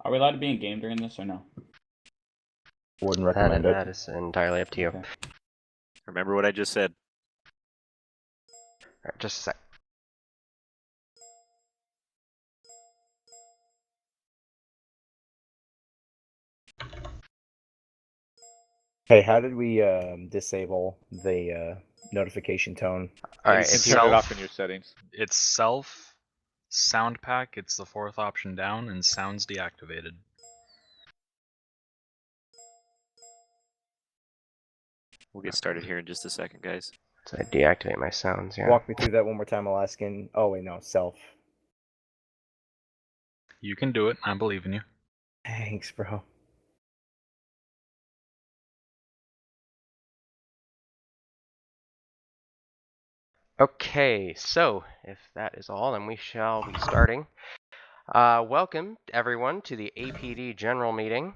Are we allowed to be in game during this or no? Wouldn't recommend it. That is entirely up to you. Okay. Remember what I just said. Alright, just a sec. Hey, how did we disable the notification tone? Alright, You it's can turn it off self. in your settings. It's self, sound pack, it's the fourth option down, and sounds deactivated. We'll get started here in just a second, guys. So I deactivate my sounds, yeah. Walk me through that one more time, Alaskan. Oh wait, no, self. You can do it, I believe in you. Thanks, bro. Okay, so if that is all, then we shall be starting. Welcome, everyone, to the APD General Meeting.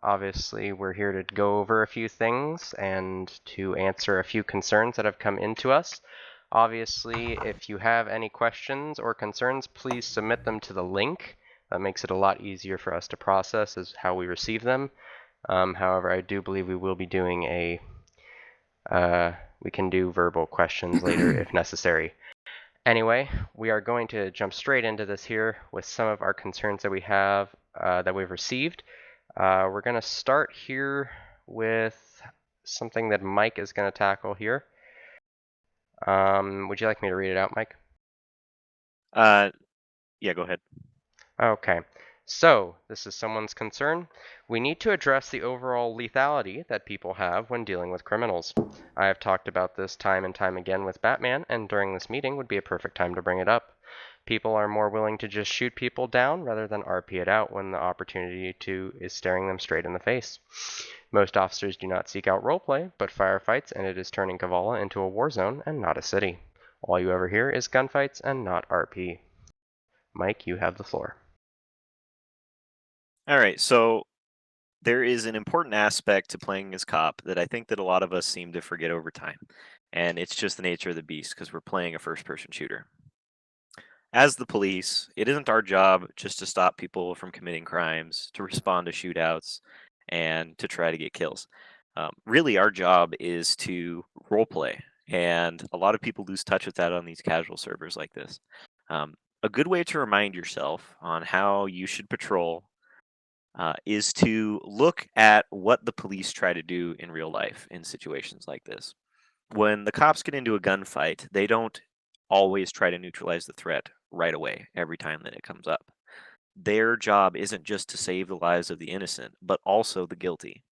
Obviously, we're here to go over a few things and to answer a few concerns that have come into us. Obviously, if you have any questions or concerns, please submit them to the link. That makes it a lot easier for us to process as how we receive them. However, I do believe we will be doing we can do verbal questions later if necessary. Anyway, we are going to jump straight into this here with some of our concerns that we have that we've received. We're going to start here with something that Mike is going to tackle here. Would you like me to read it out, Mike? Yeah, go ahead. Okay. So, this is someone's concern. We need to address the overall lethality that people have when dealing with criminals. I have talked about this time and time again with Batman, and during this meeting would be a perfect time to bring it up. People are more willing to just shoot people down rather than RP it out when the opportunity to is staring them straight in the face. Most officers do not seek out roleplay, but firefights, and it is turning Kavala into a war zone and not a city. All you ever hear is gunfights and not RP. Mike, you have the floor. All right, so there is an important aspect to playing as cop that I think that a lot of us seem to forget over time, and it's just the nature of the beast because we're playing a first-person shooter. As the police, it isn't our job just to stop people from committing crimes, to respond to shootouts, and to try to get kills. Really, our job is to roleplay, and a lot of people lose touch with that on these casual servers like this. A good way to remind yourself on how you should patrol is to look at what the police try to do in real life in situations like this. When the cops get into a gunfight, they don't always try to neutralize the threat right away every time that it comes up. Their job isn't just to save the lives of the innocent, but also the guilty.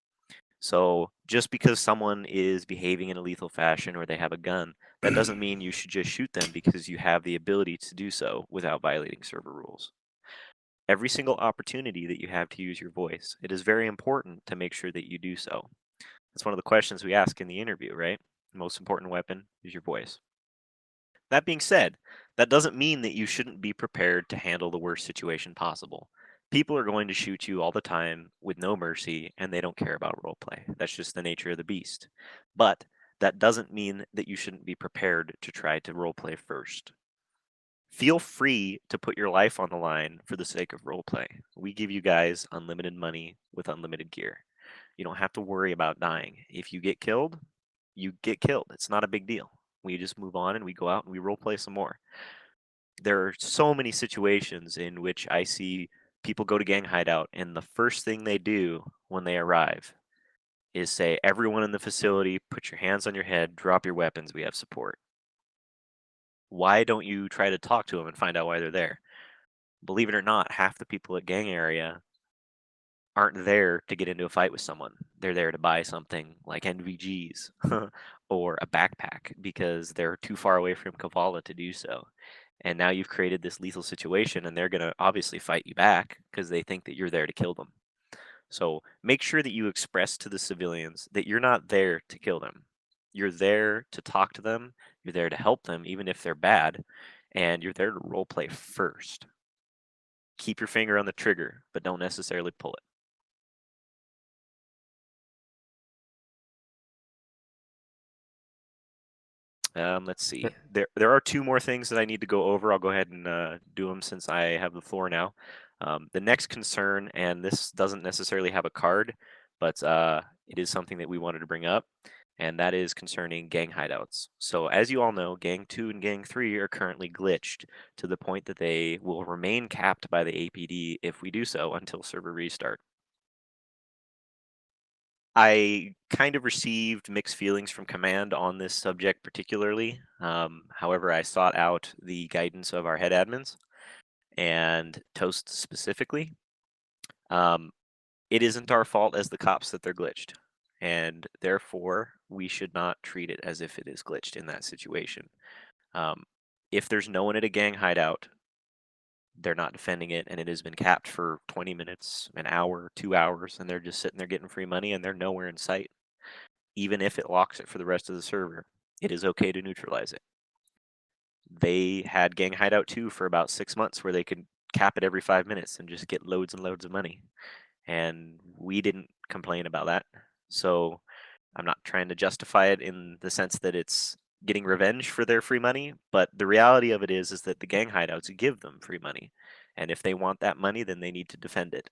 So just because someone is behaving in a lethal fashion or they have a gun, that doesn't mean you should just shoot them because you have the ability to do so without violating server rules. Every single opportunity that you have to use your voice, it is very important to make sure that you do so. That's one of the questions we ask in the interview, right? The most important weapon is your voice. That being said, that doesn't mean that you shouldn't be prepared to handle the worst situation possible. People are going to shoot you all the time with no mercy, and they don't care about roleplay. That's just the nature of the beast. But that doesn't mean that you shouldn't be prepared to try to roleplay first. Feel free to put your life on the line for the sake of roleplay. We give you guys unlimited money with unlimited gear. You don't have to worry about dying. If you get killed, you get killed. It's not a big deal. We just move on and we go out and we roleplay some more. There are so many situations in which I see people go to gang hideout and the first thing they do when they arrive is say, everyone in the facility, put your hands on your head, drop your weapons, we have support. Why don't you try to talk to them and find out why they're there? Believe it or not, half the people at gang area aren't there to get into a fight with someone. They're there to buy something like NVGs or a backpack because they're too far away from Kavala to do so. And now you've created this lethal situation and they're going to obviously fight you back because they think that you're there to kill them. So make sure that you express to the civilians that you're not there to kill them. You're there to talk to them. You're there to help them, even if they're bad. And you're there to roleplay first. Keep your finger on the trigger, but don't necessarily pull it. Let's see. There are two more things that I need to go over. I'll go ahead and do them since I have the floor now. The next concern, and this doesn't necessarily have a card, but it is something that we wanted to bring up, and that is concerning gang hideouts. So as you all know, Gang 2 and Gang 3 are currently glitched to the point that they will remain capped by the APD if we do so until server restart. I kind of received mixed feelings from Command on this subject particularly. However, I sought out the guidance of our head admins and Toast specifically. It isn't our fault as the cops that they're glitched, and therefore we should not treat it as if it is glitched in that situation. If there's no one at a gang hideout, they're not defending it, and it has been capped for 20 minutes, an hour, 2 hours, and they're just sitting there getting free money, and they're nowhere in sight. Even if it locks it for the rest of the server, it is okay to neutralize it. They had Gang Hideout 2 for about 6 months where they could cap it every 5 minutes and just get loads and loads of money. And we didn't complain about that. So I'm not trying to justify it in the sense that it's getting revenge for their free money, but the reality of it is that the gang hideouts give them free money. And if they want that money, then they need to defend it.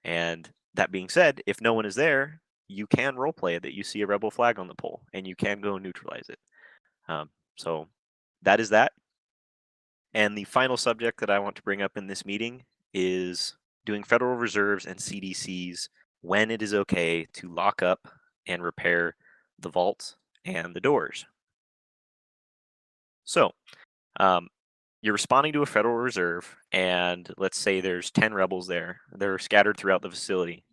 And that being said, if no one is there, you can roleplay that you see a rebel flag on the pole, and you can go neutralize it. So that is that. And the final subject that I want to bring up in this meeting is doing Federal Reserves and CDCs when it is okay to lock up and repair the vault and the doors. So, you're responding to a Federal Reserve, and let's say there's 10 rebels there. They're scattered throughout the facility.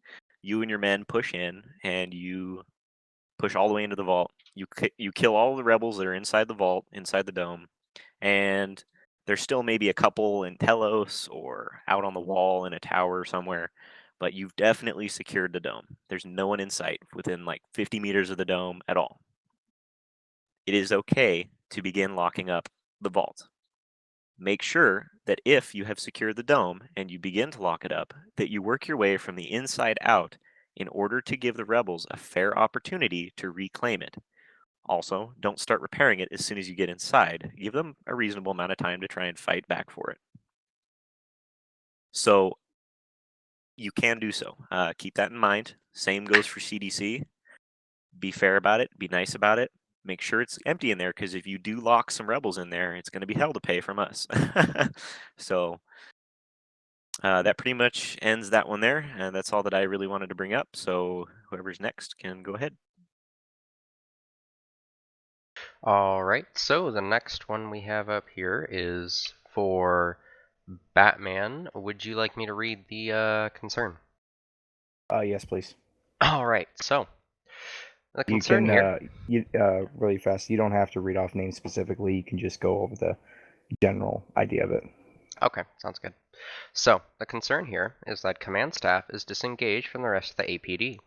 You and your men push in, and you push all the way into the vault. You kill all the rebels that are inside the vault, inside the dome, and there's still maybe a couple in Telos or out on the wall in a tower somewhere, but you've definitely secured the dome. There's no one in sight within like 50 meters of the dome at all. It is okay to begin locking up the vault. Make sure that if you have secured the dome and you begin to lock it up, that you work your way from the inside out in order to give the rebels a fair opportunity to reclaim it. Also, don't start repairing it as soon as you get inside. Give them a reasonable amount of time to try and fight back for it. So you can do so. Keep that in mind. Same goes for CDC. Be fair about it. Be nice about it. Make sure it's empty in there, because if you do lock some rebels in there, it's going to be hell to pay from us. So that pretty much ends that one there. And that's all that I really wanted to bring up. So whoever's next can go ahead. All right, so the next one we have up here is for Batman. Would you like me to read the concern? Yes, please. All right, so the You concern can, here. really fast. You don't have to read off names specifically. You can just go over the general idea of it. Okay, sounds good. So, the concern here is that command staff is disengaged from the rest of the APD.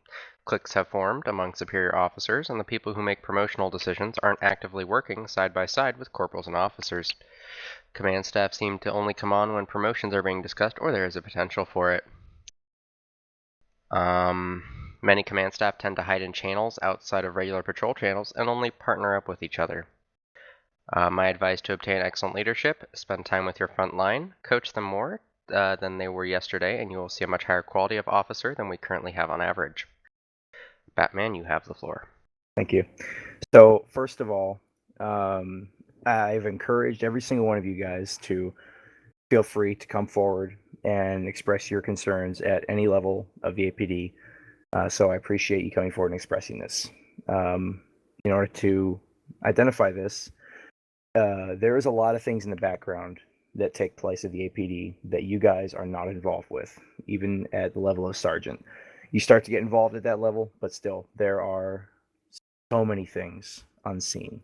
Cliques have formed among superior officers, and the people who make promotional decisions aren't actively working side by side with corporals and officers. Command staff seem to only come on when promotions are being discussed or there is a potential for it. Many command staff tend to hide in channels outside of regular patrol channels and only partner up with each other. My advice to obtain excellent leadership: spend time with your front line, coach them more than they were yesterday, and you will see a much higher quality of officer than we currently have on average. Batman, you have the floor. Thank you. So, first of all, I've encouraged every single one of you guys to feel free to come forward and express your concerns at any level of the APD. So I appreciate you coming forward and expressing this. In order to identify this, there is a lot of things in the background that take place at the APD that you guys are not involved with, even at the level of sergeant. You start to get involved at that level, but still, there are so many things unseen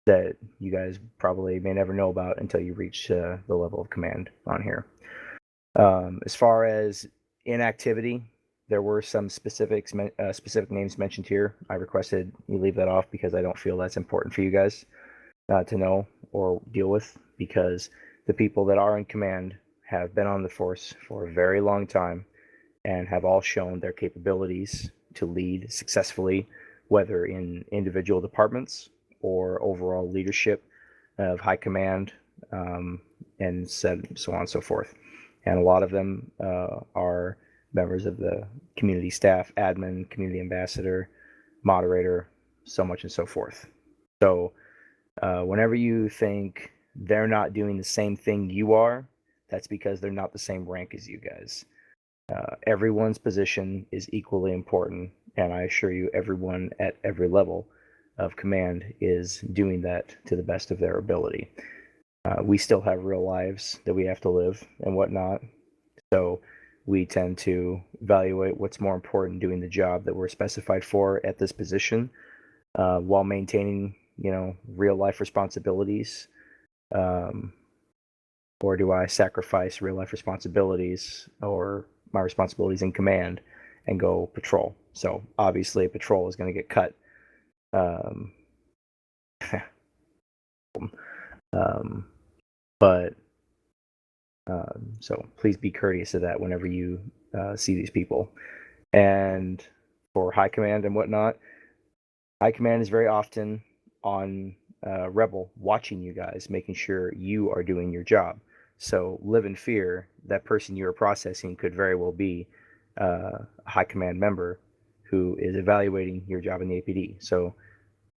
that you guys probably may never know about until you reach the level of command on here. As far as inactivity, there were some specific names mentioned here. I requested you leave that off because I don't feel that's important for you guys to know or deal with, because the people that are in command have been on the force for a very long time and have all shown their capabilities to lead successfully, whether in individual departments or overall leadership of high command and so on and so forth. And a lot of them are members of the community staff, admin, community ambassador, moderator, so much and so forth. So whenever you think they're not doing the same thing you are, that's because they're not the same rank as you guys. Everyone's position is equally important, and I assure you, everyone at every level of command is doing that to the best of their ability. We still have real lives that we have to live and whatnot, so we tend to evaluate what's more important doing the job that we're specified for at this position, while maintaining, real life responsibilities. Or do I sacrifice real life responsibilities or my responsibilities in command and go patrol? So obviously, a patrol is going to get cut. But so please be courteous of that whenever you see these people. And for high command and whatnot, high command is very often on Rebel, watching you guys, making sure you are doing your job. So live in fear. That person you are processing could very well be a high command member who is evaluating your job in the APD. So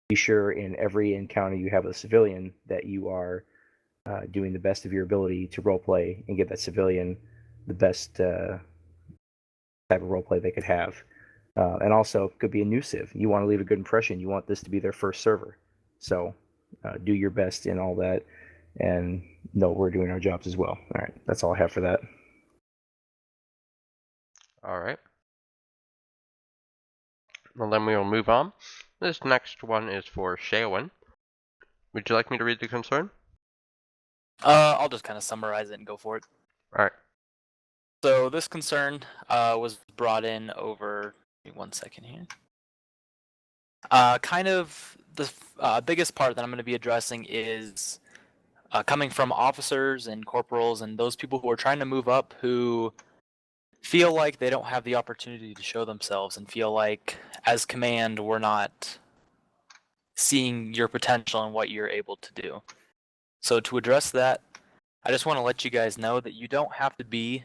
be sure in every encounter you have with a civilian that you are doing the best of your ability to roleplay and give that civilian the best type of roleplay they could have. And also, could be a new civ. You want to leave a good impression. You want this to be their first server. So do your best in all that, and know we're doing our jobs as well. All right, that's all I have for that. All right. Well, then we will move on. This next one is for Shaywin. Would you like me to read the concern? I'll just kind of summarize it and go for it. All right. So this concern was brought in over. Give me 1 second here. Kind of the biggest part that I'm going to be addressing is coming from officers and corporals and those people who are trying to move up who feel like they don't have the opportunity to show themselves and feel like as command we're not seeing your potential and what you're able to do. So to address that, I just want to let you guys know that you don't have to be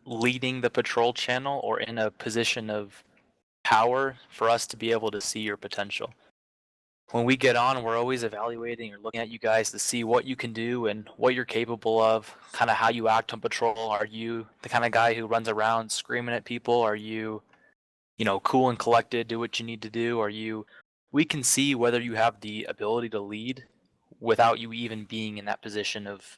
leading the patrol channel or in a position of power for us to be able to see your potential. When we get on, we're always evaluating or looking at you guys to see what you can do and what you're capable of, kind of how you act on patrol. Are you the kind of guy who runs around screaming at people? Are you, cool and collected, do what you need to do? We can see whether you have the ability to lead without you even being in that position of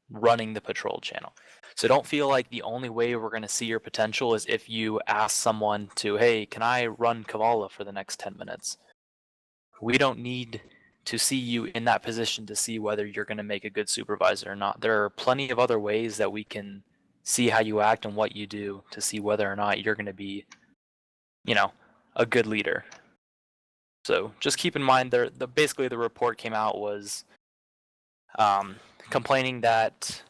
running the patrol channel. So don't feel like the only way we're going to see your potential is if you ask someone to, hey, can I run Kavala for the next 10 minutes? We don't need to see you in that position to see whether you're going to make a good supervisor or not. There are plenty of other ways that we can see how you act and what you do to see whether or not you're going to be, a good leader. So just keep in mind basically the report came out was complaining that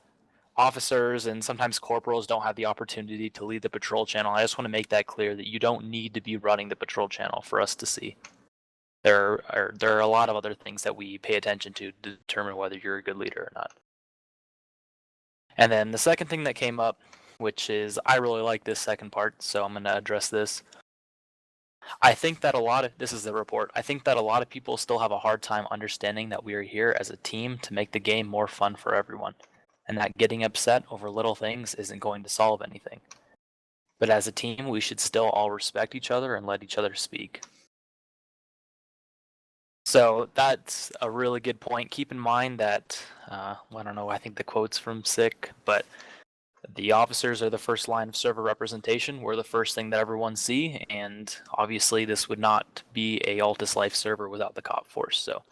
officers and sometimes corporals don't have the opportunity to lead the patrol channel. I just want to make that clear that you don't need to be running the patrol channel for us to see. There are a lot of other things that we pay attention to determine whether you're a good leader or not. And then the second thing that came up, which is I really like this second part, so I'm going to address this. I think that this is the report. I think that a lot of people still have a hard time understanding that we are here as a team to make the game more fun for everyone, and that getting upset over little things isn't going to solve anything. But as a team, we should still all respect each other and let each other speak. So that's a really good point. Keep in mind that, I don't know, I think the quote's from Sick, but the officers are the first line of server representation. We're the first thing that everyone see, and obviously this would not be a Altus Life server without the cop force. So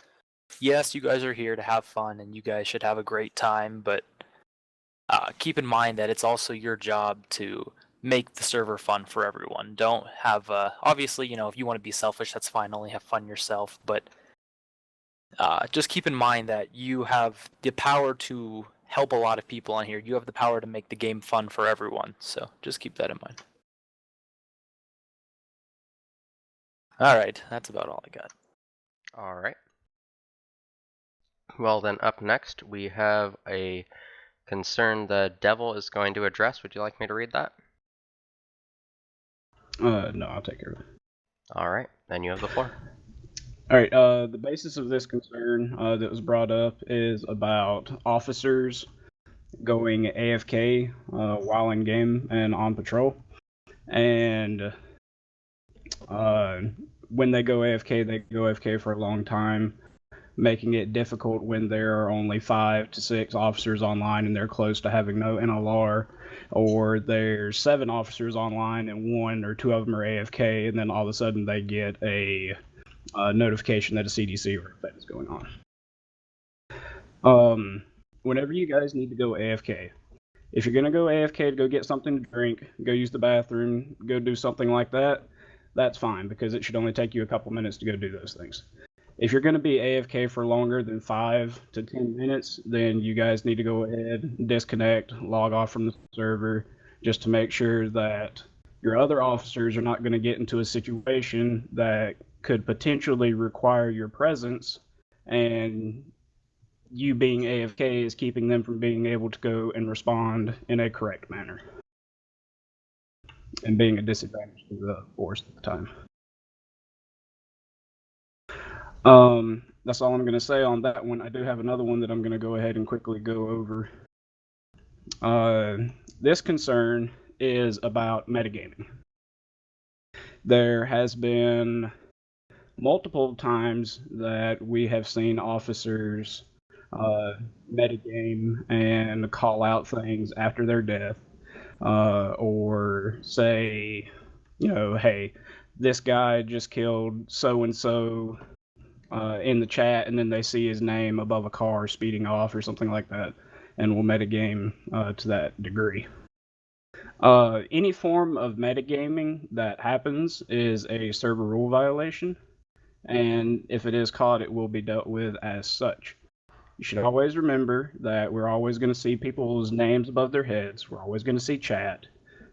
yes, you guys are here to have fun, and you guys should have a great time, but keep in mind that it's also your job to make the server fun for everyone. Don't have, obviously, if you want to be selfish, that's fine, only have fun yourself, but just keep in mind that you have the power to help a lot of people on here. You have the power to make the game fun for everyone. So just keep that in mind. All right, that's about all I got. All right. Well, then up next we have a concern the devil is going to address. Would you like me to read that? No, I'll take care of it. All right, then you have the floor. All right. The basis of this concern that was brought up is about officers going AFK while in game and on patrol, and when they go AFK, they go AFK for a long time, making it difficult when there are only 5 to 6 officers online and they're close to having no NLR, or there's 7 officers online and 1 or 2 of them are AFK, and then all of a sudden they get a notification that a CDC event is going on. Whenever you guys need to go AFK, if you're going to go AFK to go get something to drink, go use the bathroom, go do something like that, that's fine, because it should only take you a couple minutes to go do those things. If you're going to be AFK for longer than 5 to 10 minutes, then you guys need to go ahead, disconnect, log off from the server, just to make sure that your other officers are not going to get into a situation that could potentially require your presence, and you being AFK is keeping them from being able to go and respond in a correct manner, and being a disadvantage to the force at the time. That's all I'm going to say on that one. I do have another one that I'm going to go ahead and quickly go over. This concern is about metagaming. There has been multiple times that we have seen officers metagame and call out things after their death, or say, hey, this guy just killed so-and-so in the chat, and then they see his name above a car speeding off or something like that, and will metagame to that degree. Any form of metagaming that happens is a server rule violation, and if it is caught, it will be dealt with as such. You should always remember that we're always going to see people's names above their heads. We're always going to see chat.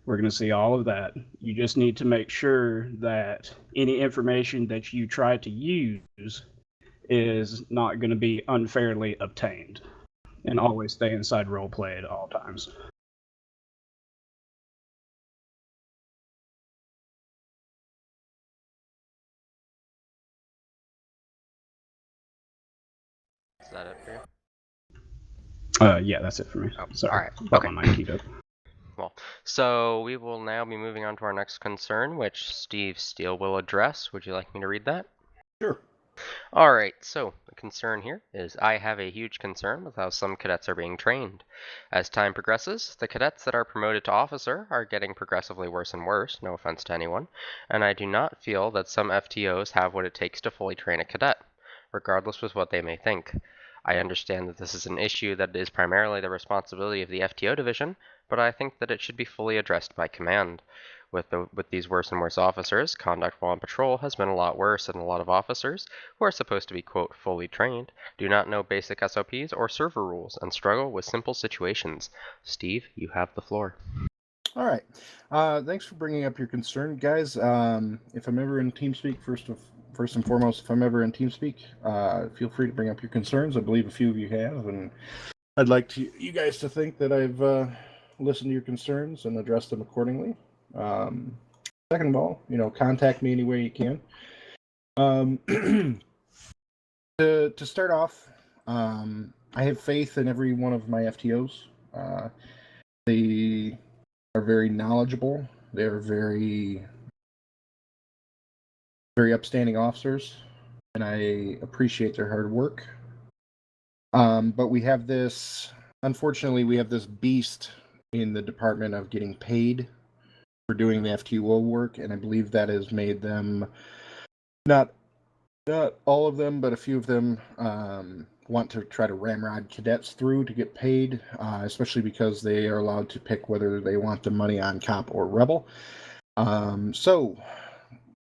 We're going to see all of that. You just need to make sure that any information that you try to use is not going to be unfairly obtained. And always stay inside roleplay at all times. Is that it for you? Yeah, that's it for me. Oh, Sorry. all right. Got Okay. my mic keyed up. Well, so we will now be moving on to our next concern, which Steve Steele will address. Would you like me to read that? Sure. All right, so the concern here is I have a huge concern with how some cadets are being trained. As time progresses, the cadets that are promoted to officer are getting progressively worse and worse, no offense to anyone, and I do not feel that some FTOs have what it takes to fully train a cadet, regardless of what they may think. I understand that this is an issue that is primarily the responsibility of the FTO division, but I think that it should be fully addressed by command. With these worse and worse officers, conduct while on patrol has been a lot worse, and a lot of officers, who are supposed to be, quote, fully trained, do not know basic SOPs or server rules and struggle with simple situations. Steve, you have the floor. All right. Thanks for bringing up your concern, guys. If I'm ever in TeamSpeak, first and foremost, if I'm ever in TeamSpeak, feel free to bring up your concerns. I believe a few of you have, and I'd like you guys to think that I've listened to your concerns and addressed them accordingly. Second of all, contact me any way you can. To start off, I have faith in every one of my FTOs. They are very knowledgeable. They're very, very upstanding officers, and I appreciate their hard work. But unfortunately, we have this beast in the department of getting paid for doing the FTO work, and I believe that has made them, not all of them, but a few of them want to try to ramrod cadets through to get paid, especially because they are allowed to pick whether they want the money on cop or rebel. So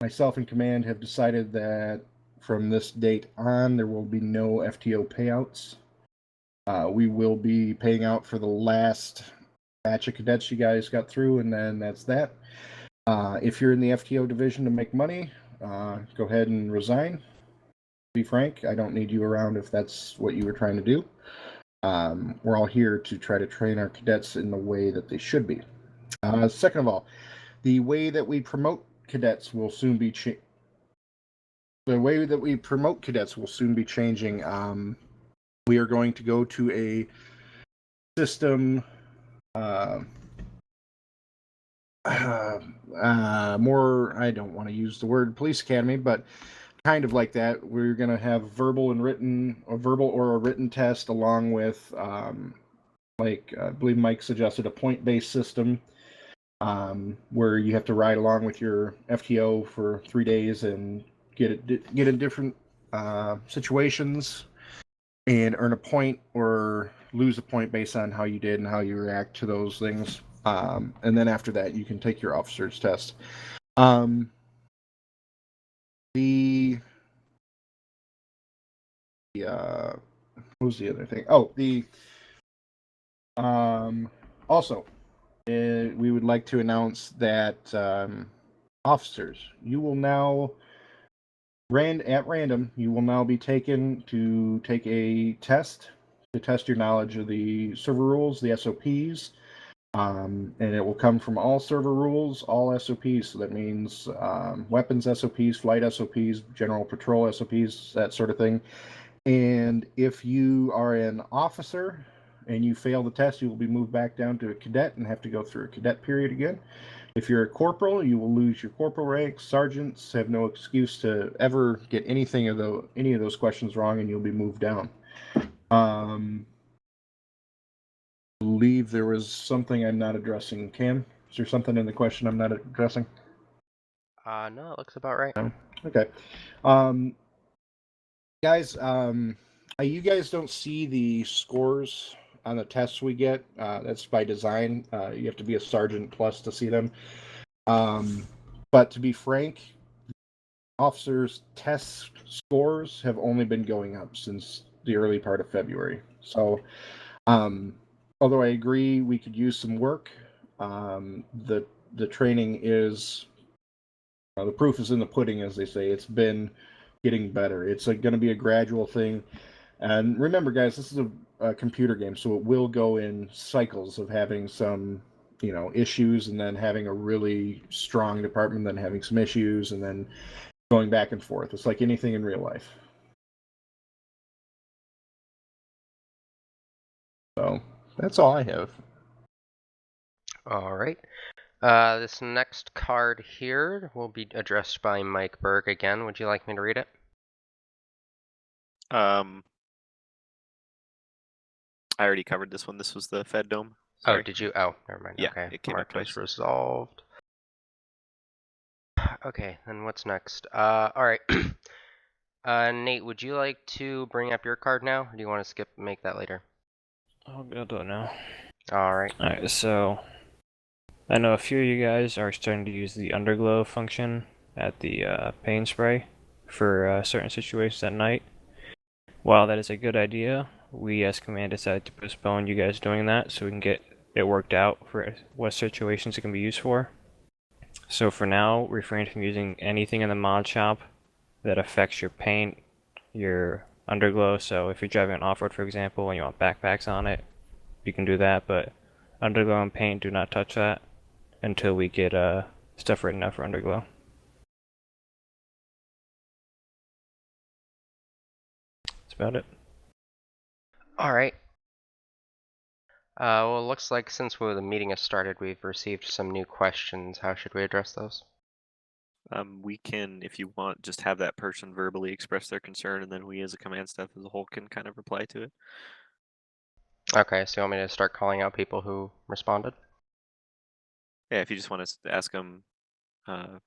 myself and command have decided that from this date on, there will be no FTO payouts. We will be paying out for the last batch of cadets you guys got through, and then that's that. If you're in the FTO division to make money, go ahead and resign. To be frank, I don't need you around if that's what you were trying to do. We're all here to try to train our cadets in the way that they should be. Second of all, the way that we promote cadets will soon be changing. We are going to go to a system more, I don't want to use the word police academy, but kind of like that. We're going to have a verbal or a written test, along with I believe Mike suggested a point-based system, where you have to ride along with your FTO for 3 days and get in different situations and earn a point or lose a point based on how you did and how you react to those things. And then after that, you can take your officer's test. What was the other thing? Oh, also, we would like to announce that officers, you will now at random, you will now be taken to take a test to test your knowledge of the server rules, the SOPs, and it will come from all server rules, all SOPs. So that means weapons SOPs, flight SOPs, general patrol SOPs, that sort of thing. And if you are an officer and you fail the test, you will be moved back down to a cadet and have to go through a cadet period again. If you're a corporal, you will lose your corporal rank. Sergeants have no excuse to ever get any of those questions wrong, and you'll be moved down. I believe there was something I'm not addressing. Cam, is there something in the question I'm not addressing? No, it looks about right. No? Okay. Guys, you guys don't see the scores on the tests we get. That's by design. You have to be a sergeant plus to see them. But to be frank, officers' test scores have only been going up since the early part of February. So, although I agree we could use some work, the training is the proof is in the pudding, as they say. It's been getting better. It's going to be a gradual thing. And remember, guys, this is a computer game, so it will go in cycles of having some, issues, and then having a really strong department, then having some issues, and then going back and forth. It's like anything in real life. So that's all I have. All right. This next card here will be addressed by Mike Berg again. Would you like me to read it? I already covered this one. This was the Fed Dome. Sorry. Oh, did you? Oh, never mind. Yeah, okay. it came Mark up twice. is resolved. Okay, then what's next? All right. Nate, would you like to bring up your card now, or do you want to make that later? I'll do it now. All right. Alright, so I know a few of you guys are starting to use the underglow function at the pain spray for certain situations at night. While that is a good idea, we as command decided to postpone you guys doing that so we can get it worked out for what situations it can be used for. So for now, refrain from using anything in the mod shop that affects your paint, your underglow. So if you're driving an off-road, for example, and you want backpacks on it, you can do that, but underglow and paint, do not touch that until we get stuff written out for underglow. That's about it. All right. Well, it looks like since the meeting has started, we've received some new questions. How should we address those? We can, if you want, just have that person verbally express their concern, and then we as a command staff as a whole can kind of reply to it. Okay, so you want me to start calling out people who responded? Yeah, if you just want to ask them,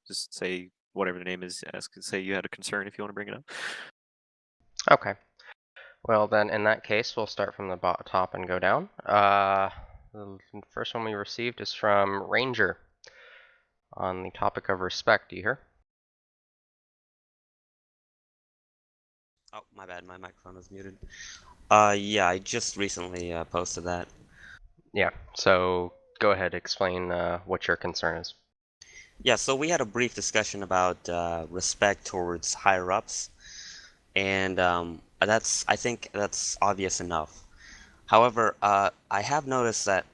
just say whatever the name is, say you had a concern if you want to bring it up. Okay. Well, then in that case, we'll start from the top and go down. The first one we received is from Ranger on the topic of respect. Do you hear? Oh, my bad. My microphone was muted. Yeah, I just recently posted that. Yeah, so go ahead, explain what your concern is. Yeah, so we had a brief discussion about respect towards higher-ups, and I think that's obvious enough. However, I have noticed that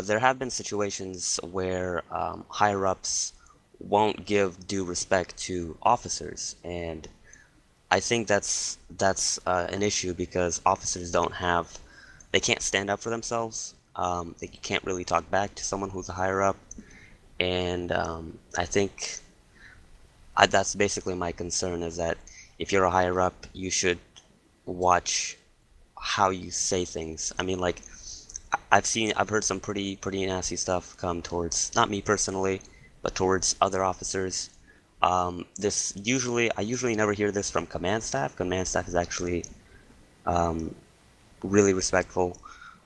there have been situations where higher ups won't give due respect to officers, and I think that's an issue because officers they can't stand up for themselves. They can't really talk back to someone who's a higher up, and I think that's basically my concern is that if you're a higher up, you should watch how you say things. I mean, like I've heard some pretty nasty stuff come towards not me personally, but towards other officers. I usually never hear this from command staff. Command staff is actually um, really respectful.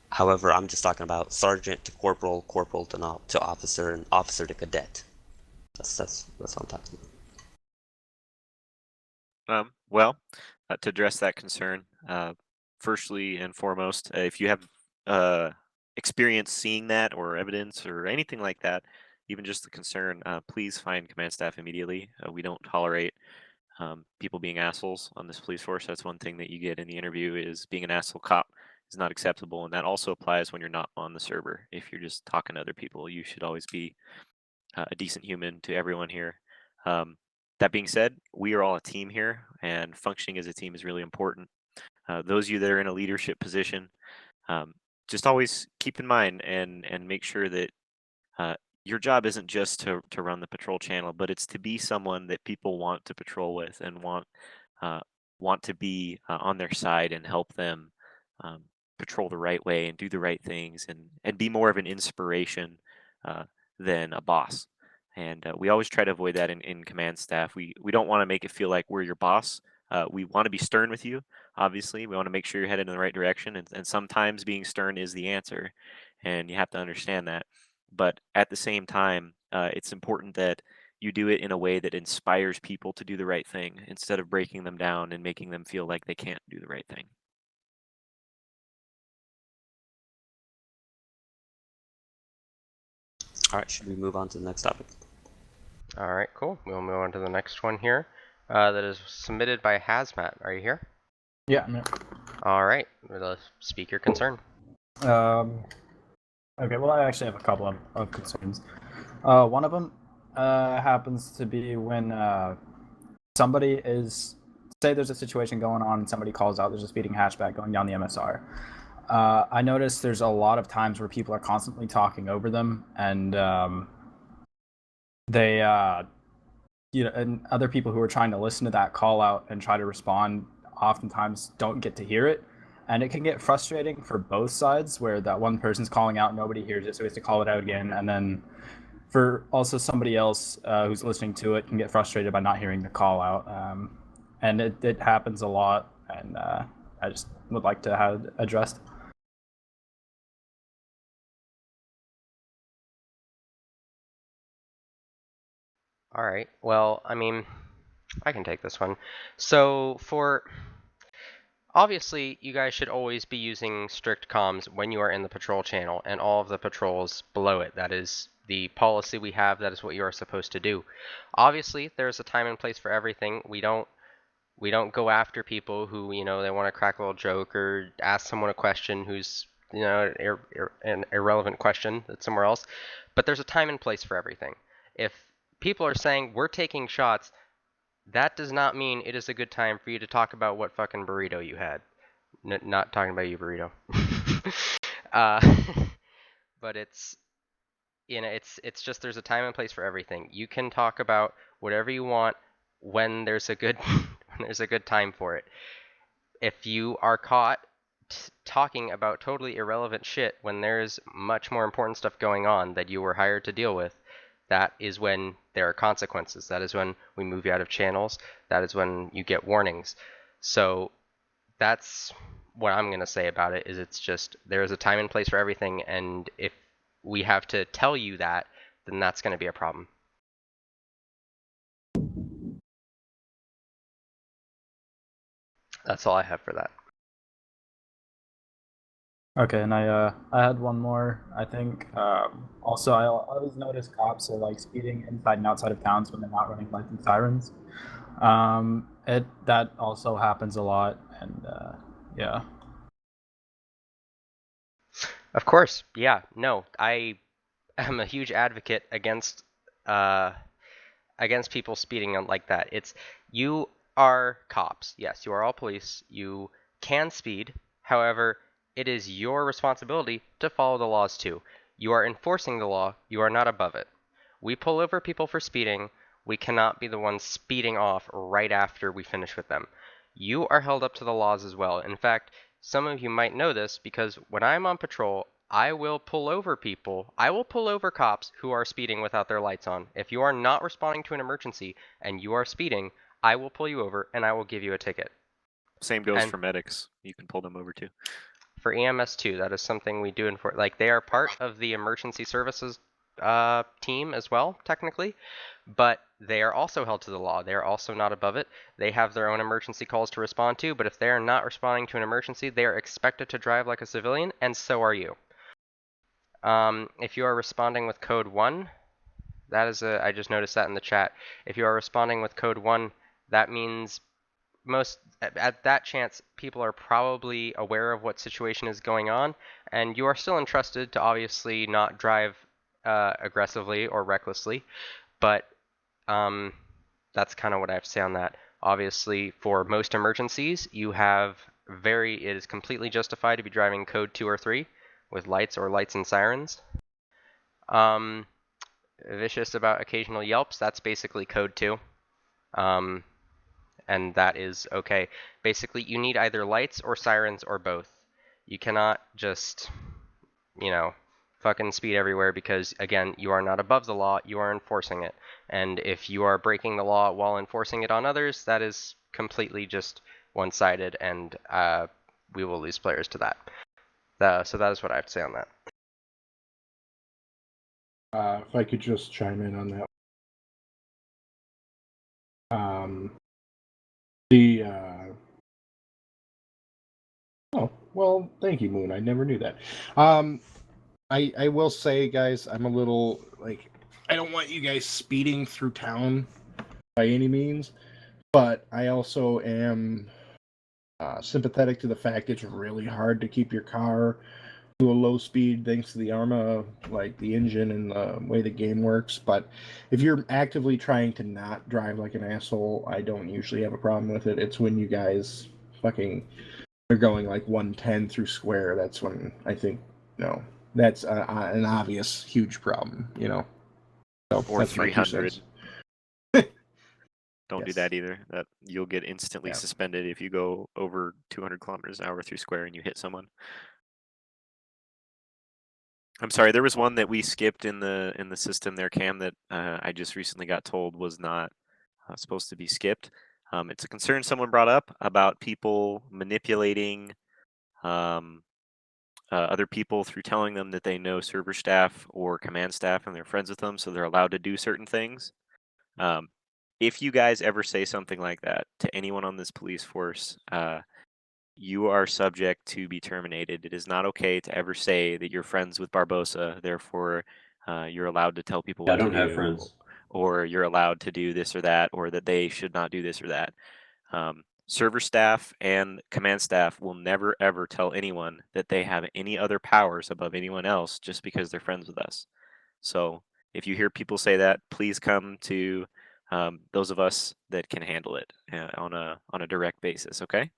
However, I'm just talking about sergeant to corporal, corporal to to officer, and officer to cadet. That's what I'm talking about. Well, to address that concern, firstly and foremost, if you have experience seeing that or evidence or anything like that, even just the concern, please find command staff immediately. We don't tolerate people being assholes on this police force. That's one thing that you get in the interview is being an asshole cop is not acceptable, and that also applies when you're not on the server. If you're just talking to other people, you should always be a decent human to everyone here. That being said, we are all a team here, and functioning as a team is really important. Those of you that are in a leadership position, um, just always keep in mind and make sure that uh, your job isn't just to run the patrol channel, but it's to be someone that people want to patrol with and uh, want to be on their side and help them um, patrol the right way and do the right things and be more of an inspiration uh, than a boss. And we always try to avoid that in command staff. We don't want to make it feel like we're your boss. We want to be stern with you. Obviously, we want to make sure you're headed in the right direction. And sometimes being stern is the answer, and you have to understand that. But at the same time, it's important that you do it in a way that inspires people to do the right thing instead of breaking them down and making them feel like they can't do the right thing. All right, should we move on to the next topic? All right, cool. We'll move on to the next one here. That is submitted by Hazmat. Are you here? Yeah. No. All right. Speak your concern. Okay. Well, I actually have a couple of concerns. One of them happens to be when somebody is, say there's a situation going on and somebody calls out there's a speeding hatchback going down the MSR. I notice there's a lot of times where people are constantly talking over them, and they and other people who are trying to listen to that call out and try to respond oftentimes don't get to hear it, and it can get frustrating for both sides where that one person's calling out, nobody hears it, so we have to call it out again, and then for also somebody else who's listening to it can get frustrated by not hearing the call out, and it happens a lot, and I just would like to have it addressed. All right. Well, I mean, I can take this one. So obviously, you guys should always be using strict comms when you are in the patrol channel and all of the patrols below it. That is the policy we have. That is what you are supposed to do. Obviously, there's a time and place for everything. We don't go after people who, they want to crack a little joke or ask someone a question who's, an irrelevant question that's somewhere else. But there's a time and place for everything. If people are saying we're taking shots, that does not mean it is a good time for you to talk about what fucking burrito you had. Not talking about you, burrito. uh, but it's just there's a time and place for everything. You can talk about whatever you want when there's a good when there's a good time for it. If you are caught talking about totally irrelevant shit when there's much more important stuff going on that you were hired to deal with, that is when there are consequences. That is when we move you out of channels. That is when you get warnings. So that's what I'm going to say about it, is it's just there is a time and place for everything, and if we have to tell you that, then that's going to be a problem. That's all I have for that. Okay, and I had one more. I think also I always notice cops are like speeding inside and outside of towns when they're not running lights and sirens. That also happens a lot, and yeah. Of course, yeah. No, I am a huge advocate against people speeding like that. You are cops. Yes, you are all police. You can speed. However, it is your responsibility to follow the laws too. You are enforcing the law. You are not above it. We pull over people for speeding. We cannot be the ones speeding off right after we finish with them. You are held up to the laws as well. In fact, some of you might know this because when I'm on patrol, I will pull over people. I will pull over cops who are speeding without their lights on. If you are not responding to an emergency and you are speeding, I will pull you over and I will give you a ticket. Same goes And for medics. You can pull them over too. for EMS too, that is something we do like they are part of the emergency services team as well, technically, but they are also held to the law. They are also not above it. They have their own emergency calls to respond to, but if they are not responding to an emergency, they are expected to drive like a civilian, and so are you. If you are responding with code 1, I just noticed that in the chat. If you are responding with code 1, that means at that chance, people are probably aware of what situation is going on, and you are still entrusted to obviously not drive aggressively or recklessly, but that's kind of what I have to say on that. Obviously, for most emergencies, it is completely justified to be driving code 2 or 3 with lights or lights and sirens. Vicious about occasional yelps, that's basically code 2. And that is okay. Basically, you need either lights or sirens or both. You cannot just, fucking speed everywhere because, again, you are not above the law, you are enforcing it. And if you are breaking the law while enforcing it on others, that is completely just one-sided, and we will lose players to that. So that is what I have to say on that. If I could just chime in on that. Oh, well, thank you, Moon. I never knew that. I will say, guys, I'm a little, I don't want you guys speeding through town by any means, but I also am sympathetic to the fact it's really hard to keep your car to a low speed thanks to the ARMA, like the engine and the way the game works. But if you're actively trying to not drive like an asshole, I don't usually have a problem with it. It's when you guys fucking are going like 110 through square. That's when I think, no, that's an obvious huge problem, So Or that's my 300. 2 cents. Don't do Yes. that either. That you'll get instantly Yeah. suspended if you go over 200 kilometers an hour through square and you hit someone. I'm sorry, there was one that we skipped in the system there, Cam, that I just recently got told was not supposed to be skipped. It's a concern someone brought up about people manipulating other people through telling them that they know server staff or command staff and they're friends with them, so they're allowed to do certain things. If you guys ever say something like that to anyone on this police force, you are subject to be terminated. It is not okay to ever say that you're friends with Barbosa, therefore you're allowed to tell people what to do. I don't have friends. Or you're allowed to do this or that, or that they should not do this or that. Server staff and command staff will never ever tell anyone that they have any other powers above anyone else just because they're friends with us. So if you hear people say that, please come to those of us that can handle it on a direct basis. Okay.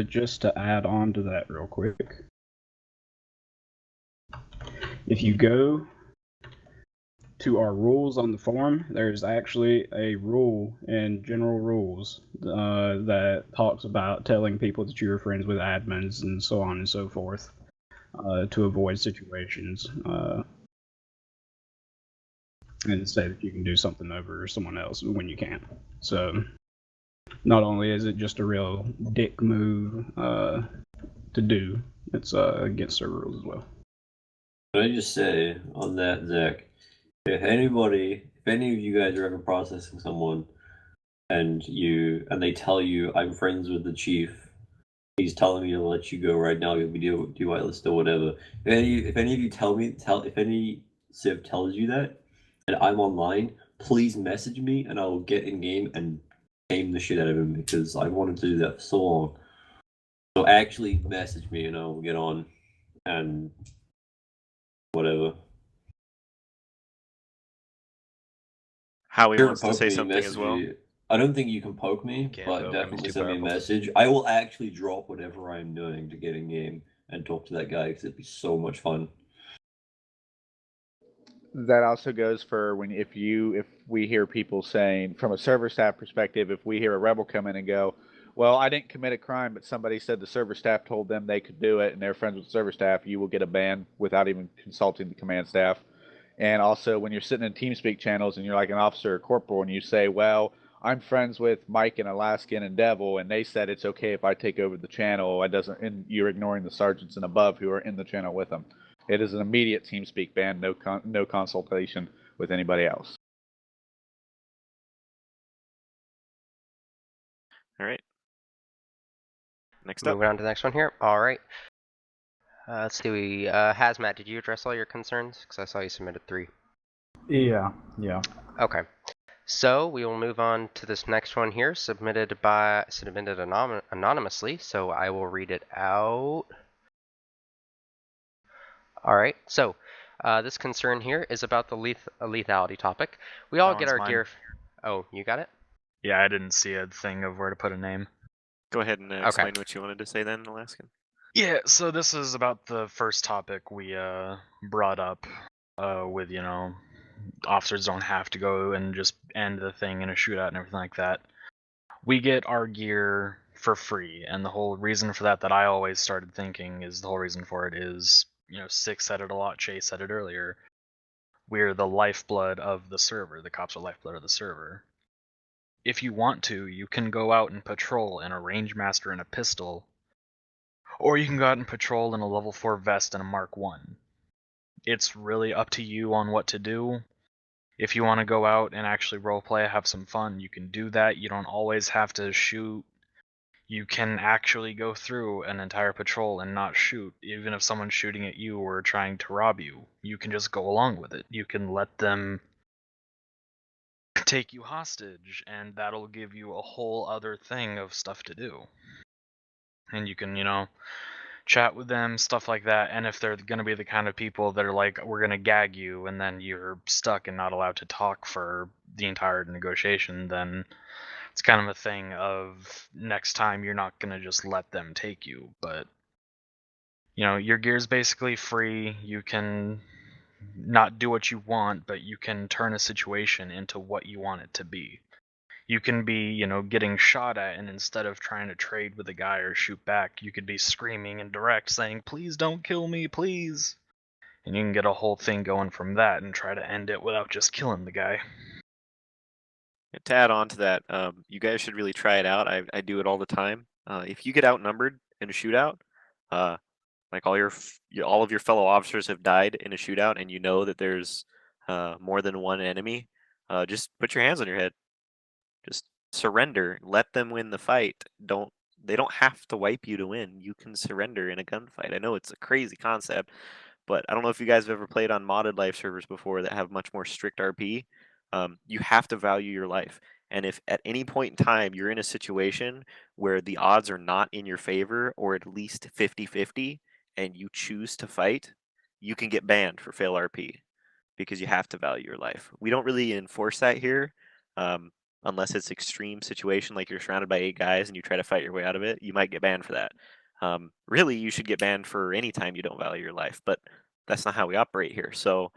Just to add on to that real quick. If you go to our rules on the forum, there's actually a rule in general rules that talks about telling people that you're friends with admins and so on and so forth to avoid situations and say that you can do something over someone else when you can't. So not only is it just a real dick move to do, it's against our rules as well. Can I just say on that, Zach, if any of you guys are ever processing someone and they tell you I'm friends with the chief, he's telling me to let you go right now, you'll be do whitelist or whatever. If any of you if any civ tells you that and I'm online, please message me and I will get in game and aim the shit out of him because I wanted to do that for so long. So actually message me and I'll get on and whatever. Howie Sure, wants to poke say me, something message as well. me. I don't think you can poke me, Can't but poke him, definitely he's too send me a powerful. message. I will actually drop whatever I'm doing to get in game and talk to that guy because it'd be so much fun. That also goes for when if we hear people saying from a server staff perspective, if we hear a rebel come in and go, well, I didn't commit a crime, but somebody said the server staff told them they could do it and they're friends with the server staff, you will get a ban without even consulting the command staff. And also when you're sitting in TeamSpeak channels and you're like an officer or corporal and you say, well, I'm friends with Mike and Alaskan and Devil, and they said it's okay if I take over the channel. And you're ignoring the sergeants and above who are in the channel with them. It is an immediate TeamSpeak ban, no consultation with anybody else. All right. Next up. Moving on to the next one here. All right. Let's see. Hazmat, did you address all your concerns? Because I saw you submitted 3. Yeah. Okay. So we will move on to this next one here, submitted anonymously. So I will read it out. All right. So this concern here is about the lethality topic. We all That get one's our mine. gear. Oh, you got it? Yeah, I didn't see a thing of where to put a name. Go ahead and explain what you wanted to say then, Alaskan. Yeah, so this is about the first topic we brought up with, officers don't have to go and just end the thing in a shootout and everything like that. We get our gear for free, and the whole reason for that I always started thinking is the whole reason for it is, Six said it a lot, Chase said it earlier. We're the lifeblood of the server. The cops are lifeblood of the server. If you want to, you can go out and patrol in a range master and a pistol, or you can go out and patrol in a level 4 vest and a Mark 1. It's really up to you on what to do. If you want to go out and actually roleplay, have some fun, you can do that. You don't always have to shoot. You can actually go through an entire patrol and not shoot, even if someone's shooting at you or trying to rob you. You can just go along with it. You can let them take you hostage, and that'll give you a whole other thing of stuff to do. And you can, chat with them, stuff like that. And if they're going to be the kind of people that are like, we're going to gag you, and then you're stuck and not allowed to talk for the entire negotiation, then it's kind of a thing of next time you're not going to just let them take you. But, your gear's basically free. You can not do what you want, but you can turn a situation into what you want it to be. You can be, getting shot at, and instead of trying to trade with a guy or shoot back, you could be screaming and direct saying, please don't kill me, please. And you can get a whole thing going from that and try to end it without just killing the guy. And to add on to that, you guys should really try it out. I do it all the time. If you get outnumbered in a shootout, like all of your fellow officers have died in a shootout, and you know that there's more than one enemy, just put your hands on your head. Just surrender. Let them win the fight. They don't have to wipe you to win. You can surrender in a gunfight. I know it's a crazy concept, but I don't know if you guys have ever played on modded life servers before that have much more strict RP. You have to value your life. And if at any point in time you're in a situation where the odds are not in your favor or at least 50-50 and you choose to fight, you can get banned for fail RP because you have to value your life. We don't really enforce that here. Unless it's extreme situation like you're surrounded by 8 guys and you try to fight your way out of it, you might get banned for that. Really, you should get banned for any time you don't value your life, but that's not how we operate here. So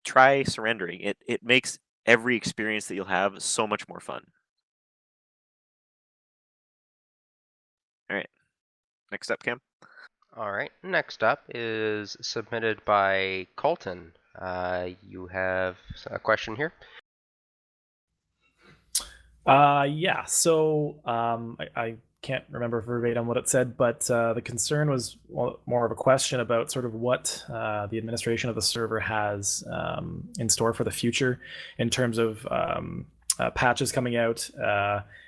try surrendering. It makes every experience that you'll have so much more fun. All right. Next up, Cam. All right. Next up is submitted by Colton. You have a question here. Yeah. So I can't remember verbatim what it said, but the concern was more of a question about sort of what the administration of the server has in store for the future in terms of patches coming out,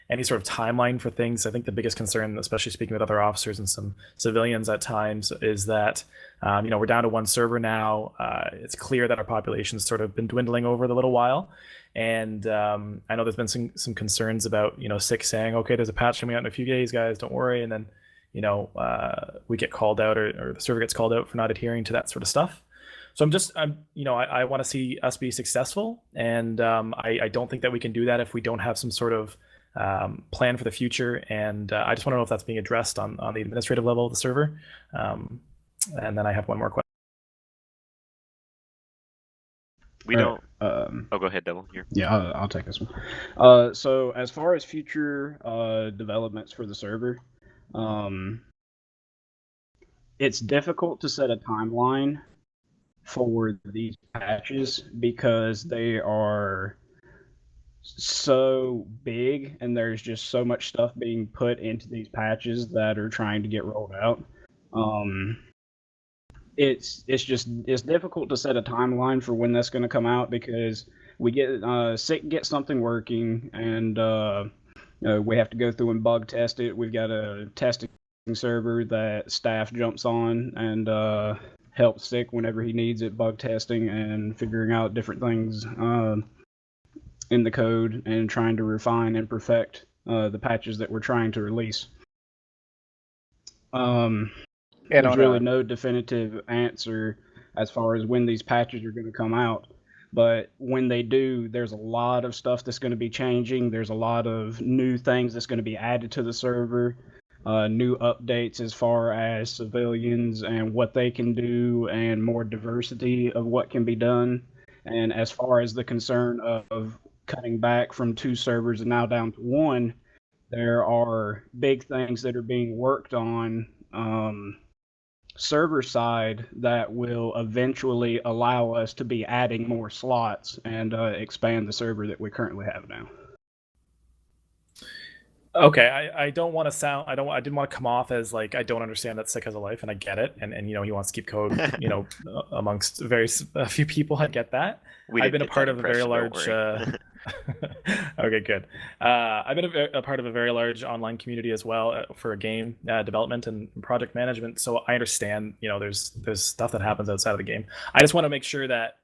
any sort of timeline for things. I think the biggest concern, especially speaking with other officers and some civilians at times, is that we're down to one server now. It's clear that our population's sort of been dwindling over the little while. And I know there's been some concerns about, Six saying, okay, there's a patch coming out in a few days, guys, don't worry. And then, we get called out or the server gets called out for not adhering to that sort of stuff. So I want to see us be successful, and I don't think that we can do that if we don't have some sort of plan for the future. And I just want to know if that's being addressed on the administrative level of the server. And then I have one more question. We don't. Oh, go ahead, Devil. Here. Yeah, I'll take this one. So as far as future developments for the server, it's difficult to set a timeline for these patches because they are so big and there's just so much stuff being put into these patches that are trying to get rolled out. It's difficult to set a timeline for when that's going to come out because we get SICK gets something working and we have to go through and bug test it. We've got a testing server that staff jumps on and helps SICK whenever he needs it, bug testing and figuring out different things in the code and trying to refine and perfect the patches that we're trying to release. There's really no definitive answer as far as when these patches are going to come out. But when they do, there's a lot of stuff that's going to be changing. There's a lot of new things that's going to be added to the server, new updates as far as civilians and what they can do, and more diversity of what can be done. And as far as the concern of cutting back from 2 servers and now down to 1, there are big things that are being worked on server side that will eventually allow us to be adding more slots and expand the server that we currently have now. Okay, I don't want to sound, I didn't want to come off as like I don't understand that SICK has a life, and I get it, and he wants to keep code, amongst a few people. I get that. I've been a part of a very large. Okay, good. I've been a part of a very large online community as well for game development and project management. So I understand, there's stuff that happens outside of the game. I just want to make sure that,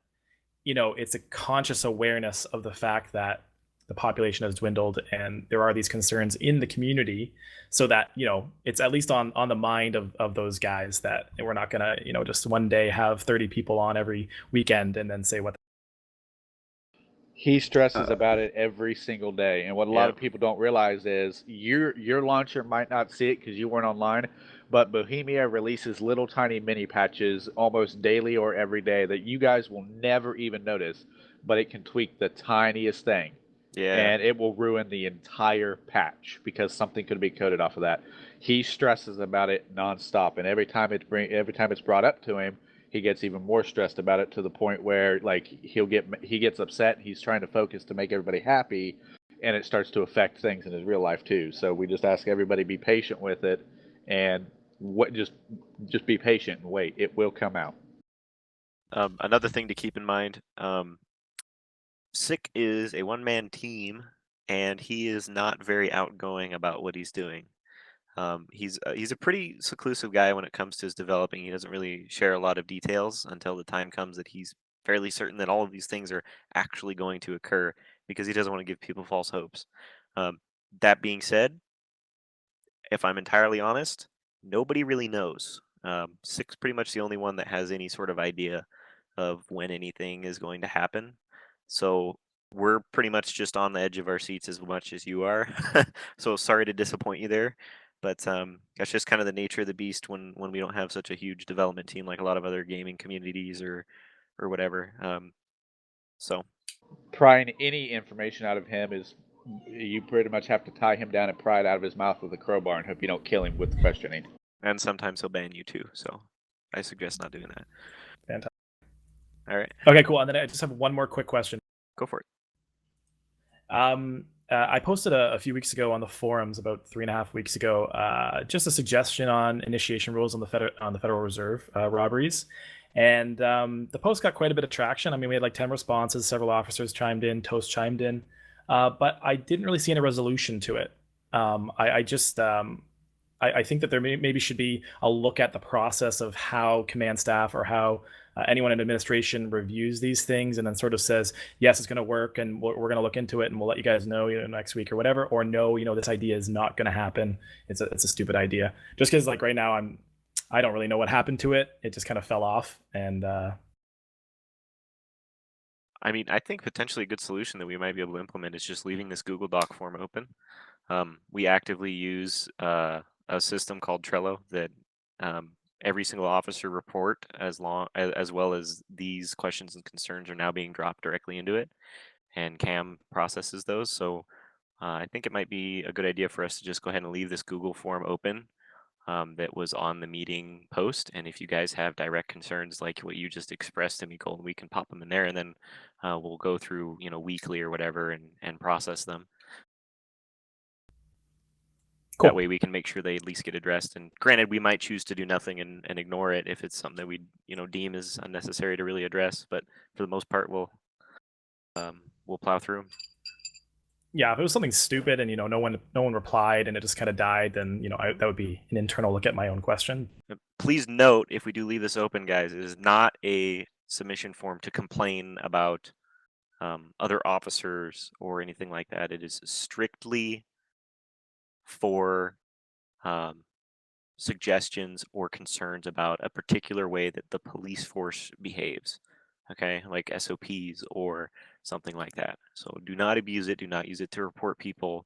it's a conscious awareness of the fact that the population has dwindled and there are these concerns in the community, so that, it's at least on the mind of those guys that we're not gonna, just one day have 30 people on every weekend and then say what. He stresses about it every single day, and what a lot of people don't realize is your launcher might not see it because you weren't online, but Bohemia releases little tiny mini patches almost daily or every day that you guys will never even notice, but it can tweak the tiniest thing. Yeah. And it will ruin the entire patch because something could be coded off of that. He stresses about it nonstop, and every time it's brought up to him, he gets even more stressed about it, to the point where like he gets upset. He's trying to focus to make everybody happy, and it starts to affect things in his real life too. So we just ask everybody be patient with it, and just be patient and wait. It will come out. Another thing to keep in mind. SICK is a one-man team, and he is not very outgoing about what he's doing. He's a pretty seclusive guy when it comes to his developing. He doesn't really share a lot of details until the time comes that he's fairly certain that all of these things are actually going to occur, because he doesn't want to give people false hopes. That being said, if I'm entirely honest, nobody really knows. SICK's pretty much the only one that has any sort of idea of when anything is going to happen. So we're pretty much just on the edge of our seats as much as you are. So sorry to disappoint you there, but that's just kind of the nature of the beast when we don't have such a huge development team like a lot of other gaming communities or whatever. So prying any information out of him is, you pretty much have to tie him down and pry it out of his mouth with a crowbar and hope you don't kill him with questioning. And sometimes he'll ban you too, so I suggest not doing that. Fantastic. All right. Okay, cool. And then I just have one more quick question. Go for it. I posted a few weeks ago on the forums, about 3.5 weeks ago, just a suggestion on initiation rules on the Federal Reserve robberies. And the post got quite a bit of traction. I mean, we had like 10 responses, several officers chimed in, Toast chimed in, but I didn't really see any resolution to it. I think that there maybe should be a look at the process of how command staff or how anyone in administration reviews these things and then sort of says, yes, it's going to work, and we're going to look into it, and we'll let you guys know, next week or whatever, or no, this idea is not going to happen. It's a stupid idea. Just because like right now I don't really know what happened to it. It just kind of fell off, and I mean, I think potentially a good solution that we might be able to implement is just leaving this Google Doc form open. We actively use a system called Trello that every single officer report, as well as these questions and concerns, are now being dropped directly into it, and Cam processes those. So I think it might be a good idea for us to just go ahead and leave this Google form open that was on the meeting post. And if you guys have direct concerns like what you just expressed to me, Colton, we can pop them in there, and then we'll go through, weekly or whatever, and process them. Cool. That way we can make sure they at least get addressed. And granted, we might choose to do nothing and ignore it if it's something that we deem is unnecessary to really address. But for the most part, we'll plow through them. Yeah, if it was something stupid and no one replied and it just kind of died, then that would be an internal look at my own question. Please note, if we do leave this open, guys, it is not a submission form to complain about other officers or anything like that. It is strictly for suggestions or concerns about a particular way that the police force behaves. Okay, like SOPs or something like that. So do not abuse it. Do not use it to report people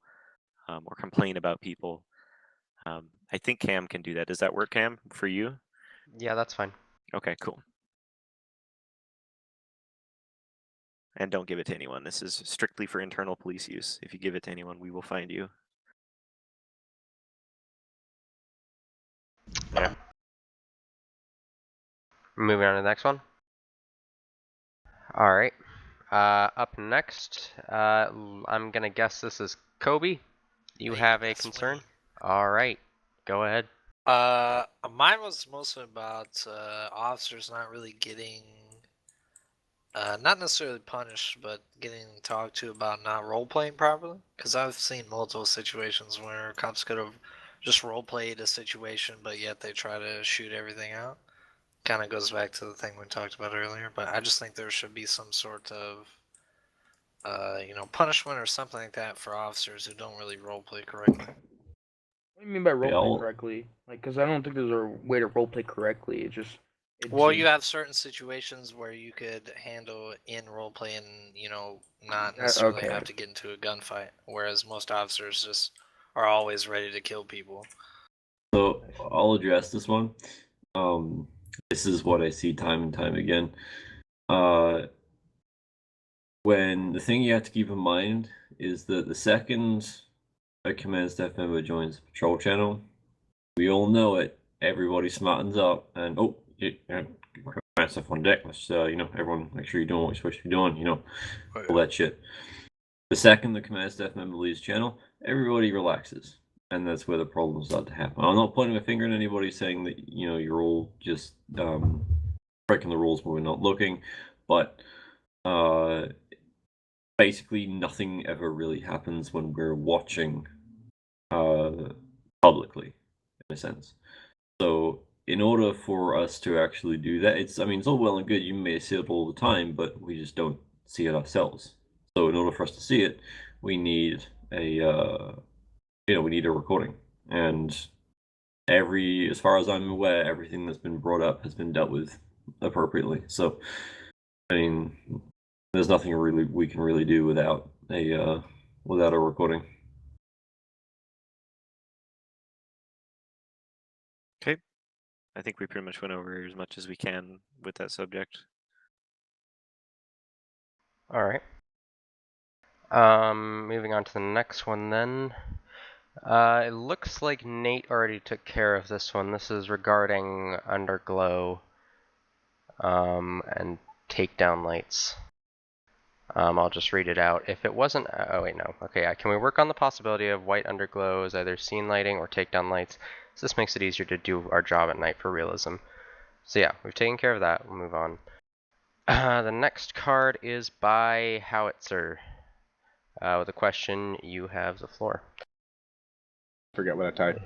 or complain about people. I think Cam can do that. Does that work, Cam, for you? Yeah, that's fine. Okay, cool. And don't give it to anyone. This is strictly for internal police use. If you give it to anyone, we will find you. Yeah. Moving on to the next one. All right. Up next, I'm gonna guess this is Kobe. You have a concern? All right. Go ahead. Mine was mostly about officers not really getting, not necessarily punished, but getting talked to about not role playing properly. Because I've seen multiple situations where cops could have just role played a situation, but yet they try to shoot everything out. Kind of goes back to the thing we talked about earlier. But I just think there should be some sort of, punishment or something like that for officers who don't really role play correctly. What do you mean by role I'll- play correctly? Like, because I don't think there's a way to role play correctly. It Well, seems- you have certain situations where you could handle in roleplay and, not necessarily okay. have to get into a gunfight, whereas most officers just are always ready to kill people. So I'll address this one. This is what I see time and time again. When the thing you have to keep in mind is that the second a command staff member joins the patrol channel, we all know it. Everybody smartens up, and command staff on deck. Let's everyone make sure you're doing what you're supposed to be doing. All that shit. The second the command staff member leaves channel, everybody relaxes, and that's where the problems start to happen. I'm not pointing my finger at anybody saying that you're all just breaking the rules when we're not looking, but basically nothing ever really happens when we're watching publicly, in a sense. So in order for us to actually do that, it's all well and good. You may see it all the time, but we just don't see it ourselves. So in order for us to see it, we need a recording. And as far as I'm aware, everything that's been brought up has been dealt with appropriately. So, there's nothing really we can really do without a recording. Okay. I think we pretty much went over as much as we can with that subject. All right. Moving on to the next one then. It looks like Nate already took care of this one. This is regarding underglow and takedown lights. I'll just read it out. If it wasn't, oh wait, no. Okay, can we work on the possibility of white underglow as either scene lighting or takedown lights? So this makes it easier to do our job at night for realism. So yeah, we've taken care of that. We'll move on. The next card is by Howitzer. With a question, you have the floor. Forget what I typed.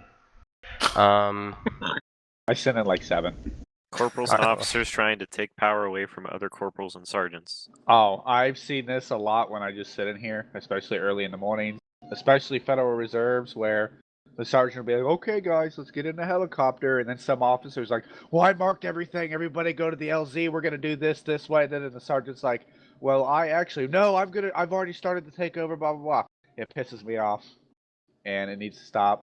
I sent in like 7. Corporals and officers trying to take power away from other corporals and sergeants. Oh, I've seen this a lot when I just sit in here, especially early in the morning, especially Federal Reserves, where the sergeant will be like, "Okay, guys, let's get in the helicopter," and then some officers like, "Well, I marked everything. Everybody go to the LZ. We're gonna do this way." And then the sergeant's like, "Well, I've already started to take over. Blah blah blah." It pisses me off, and it needs to stop.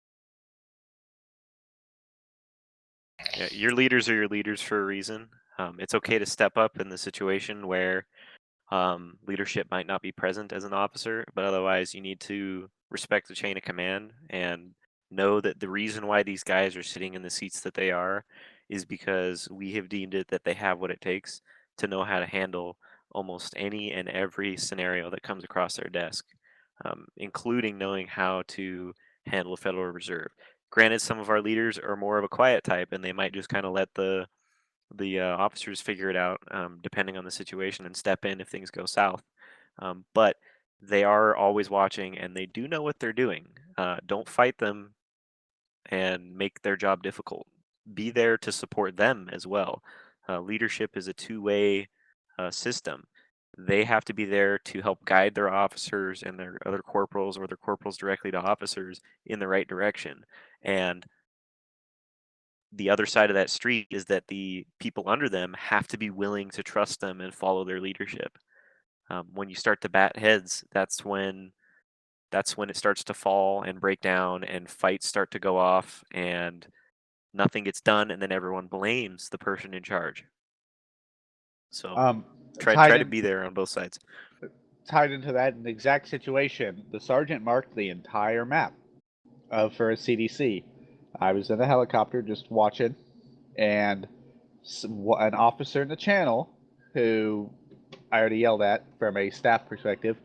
Yeah, your leaders are your leaders for a reason. It's okay to step up in the situation where leadership might not be present as an officer, but otherwise you need to respect the chain of command and know that the reason why these guys are sitting in the seats that they are is because we have deemed it that they have what it takes to know how to handle almost any and every scenario that comes across their desk, including knowing how to handle a Federal Reserve. Granted, some of our leaders are more of a quiet type, and they might just kind of let the officers figure it out, depending on the situation, and step in if things go south. But they are always watching, and they do know what they're doing. Don't fight them and make their job difficult. Be there to support them as well. Leadership is a two-way system. They have to be there to help guide their officers and their other corporals, or their corporals directly to officers, in the right direction. And the other side of that street is that the people under them have to be willing to trust them and follow their leadership. When you start to bat heads, that's when it starts to fall and break down, and fights start to go off, and nothing gets done, and then everyone blames the person in charge. So try to be there on both sides. Tied into that exact situation, the sergeant marked the entire map for a CDC. I was in the helicopter just watching, and an officer in the channel, who I already yelled at from a staff perspective,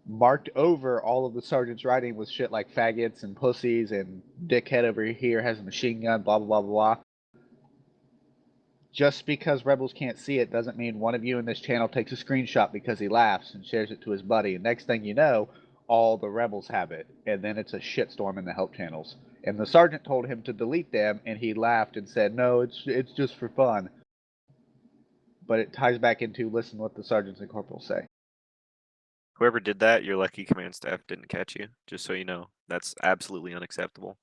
marked over all of the sergeant's writing with shit like faggots and pussies and dickhead over here has a machine gun, blah blah blah blah. Just because rebels can't see it doesn't mean one of you in this channel takes a screenshot because he laughs and shares it to his buddy, and next thing you know, all the rebels have it, and then it's a shitstorm in the help channels. And the sergeant told him to delete them, and he laughed and said, "No, it's just for fun." But it ties back into listen what the sergeants and corporals say. Whoever did that, your lucky command staff didn't catch you, just so you know. That's absolutely unacceptable.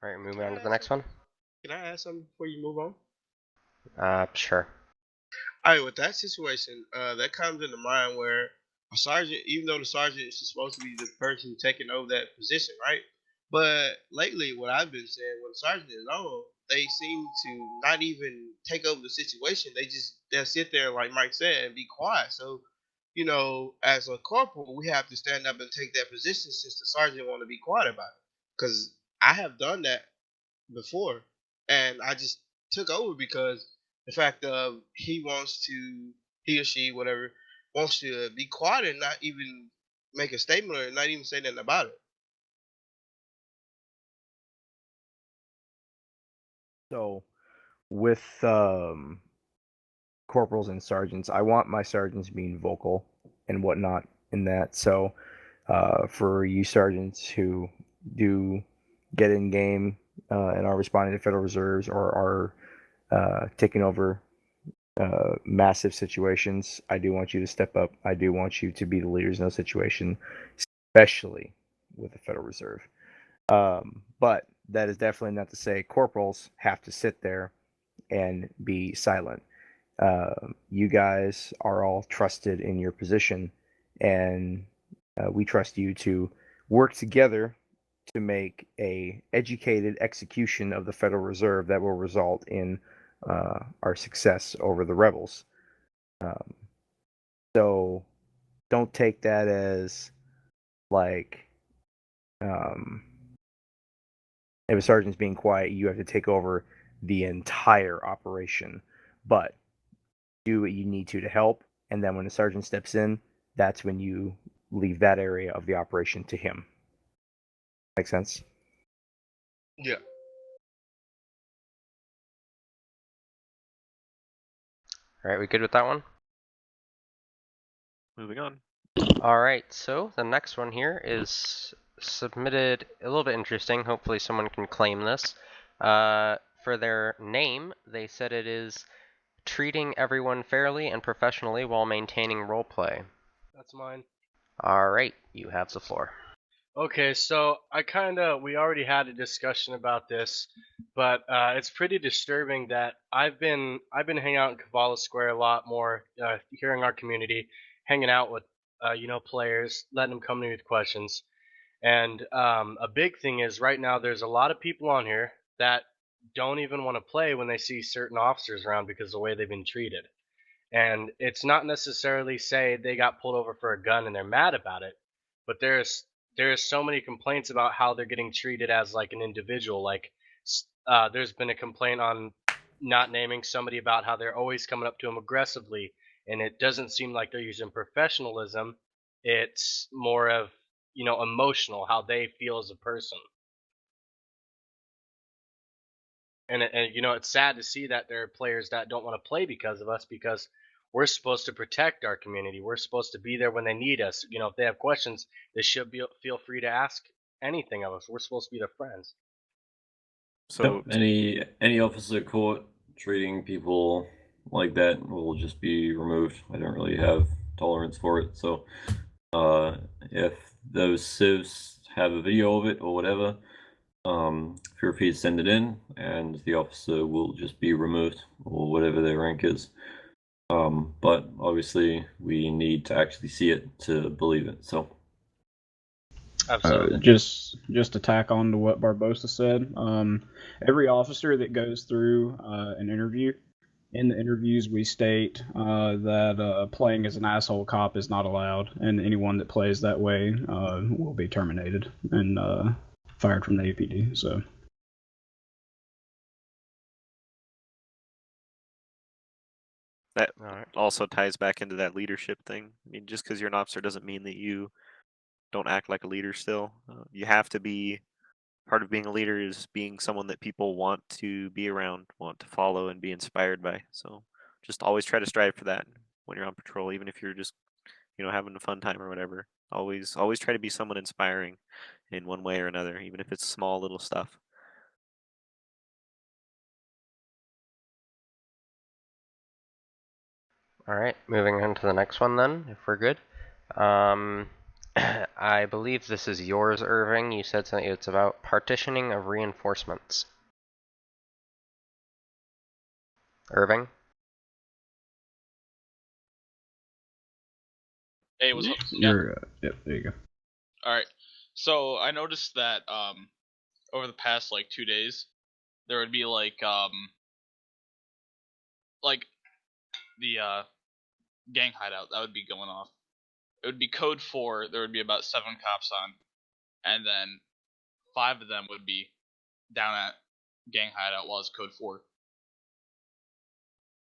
All right, moving on to the next one. Can I ask something before you move on? Sure. All right, with that situation, that comes into mind where a sergeant, even though the sergeant is supposed to be the person taking over that position, right? But lately, what I've been saying, when the sergeant is on, they seem to not even take over the situation. They'll sit there, like Mike said, and be quiet. So, as a corporal, we have to stand up and take that position since the sergeant want to be quiet about it. Because I have done that before, and I just took over because the fact of he or she, whatever, wants to be quiet and not even make a statement or not even say nothing about it. So, with corporals and sergeants, I want my sergeants being vocal and whatnot in that. So, for you sergeants who do get in game and are responding to Federal Reserves or are taking over massive situations, I do want you to step up. I do want you to be the leaders in those situations, especially with the Federal Reserve. But that is definitely not to say corporals have to sit there and be silent. You guys are all trusted in your position, and we trust you to work together to make a educated execution of the Federal Reserve that will result in our success over the rebels. So don't take that as like if a sergeant's being quiet, you have to take over the entire operation. But do what you need to help, and then when the sergeant steps in, that's when you leave that area of the operation to him. Make sense? Yeah. All right, we good with that one? Moving on. All right, so the next one here is submitted a little bit interesting. Hopefully someone can claim this. For their name, they said it is treating everyone fairly and professionally while maintaining roleplay. That's mine. All right, you have the floor. Okay, so we already had a discussion about this, but it's pretty disturbing that I've been hanging out in Cavala Square a lot more here in our community, hanging out with players, letting them come to me with questions, and a big thing is right now there's a lot of people on here that don't even want to play when they see certain officers around because of the way they've been treated. And it's not necessarily say they got pulled over for a gun and they're mad about it, but there's so many complaints about how they're getting treated as like an individual. Like there's been a complaint on not naming somebody about how they're always coming up to them aggressively, and it doesn't seem like they're using professionalism. It's more of emotional, how they feel as a person. And it's sad to see that there are players that don't want to play because of us, because we're supposed to protect our community. We're supposed to be there when they need us. If they have questions, they should feel free to ask anything of us. We're supposed to be their friends. So any officer caught treating people like that will just be removed. I don't really have tolerance for it. So if those civs have a video of it or whatever, feel free to send it in, and the officer will just be removed or whatever their rank is. But obviously, we need to actually see it to believe it. So, absolutely. Just to tack on to what Barbosa said, every officer that goes through an interview, in the interviews we state that playing as an asshole cop is not allowed, and anyone that plays that way will be terminated and fired from the APD. So. That also ties back into that leadership thing. I mean, just because you're an officer doesn't mean that you don't act like a leader still. You have to be, part of being a leader is being someone that people want to be around, want to follow, and be inspired by. So just always try to strive for that when you're on patrol, even if you're just, having a fun time or whatever. Always try to be someone inspiring in one way or another, even if it's small little stuff. All right, moving on to the next one then, if we're good. I believe this is yours, Irving. You said something. It's about partitioning of reinforcements. Irving? Hey, what's up? Yep, there you go. All right. So I noticed that over the past 2 days, there would be the gang hideout that would be going off. It would be code 4. There would be about 7 cops on, and then 5 of them would be down at gang hideout while it's code 4.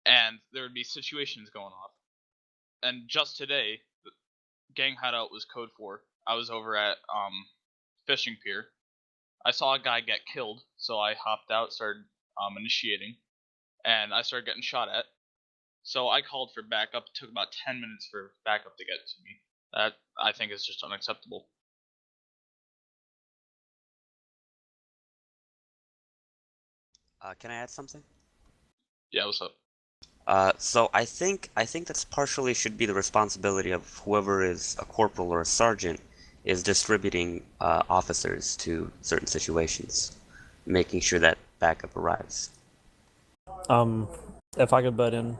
And there would be situations going off. And just today, the gang hideout was code 4. I was over at fishing pier. I saw a guy get killed, so I hopped out, started initiating, and I started getting shot at. So I called for backup. It took about 10 minutes for backup to get to me. That, I think, is just unacceptable. Can I add something? Yeah, what's up? So I think that's partially should be the responsibility of whoever is a corporal or a sergeant is distributing officers to certain situations, making sure that backup arrives. If I could butt in,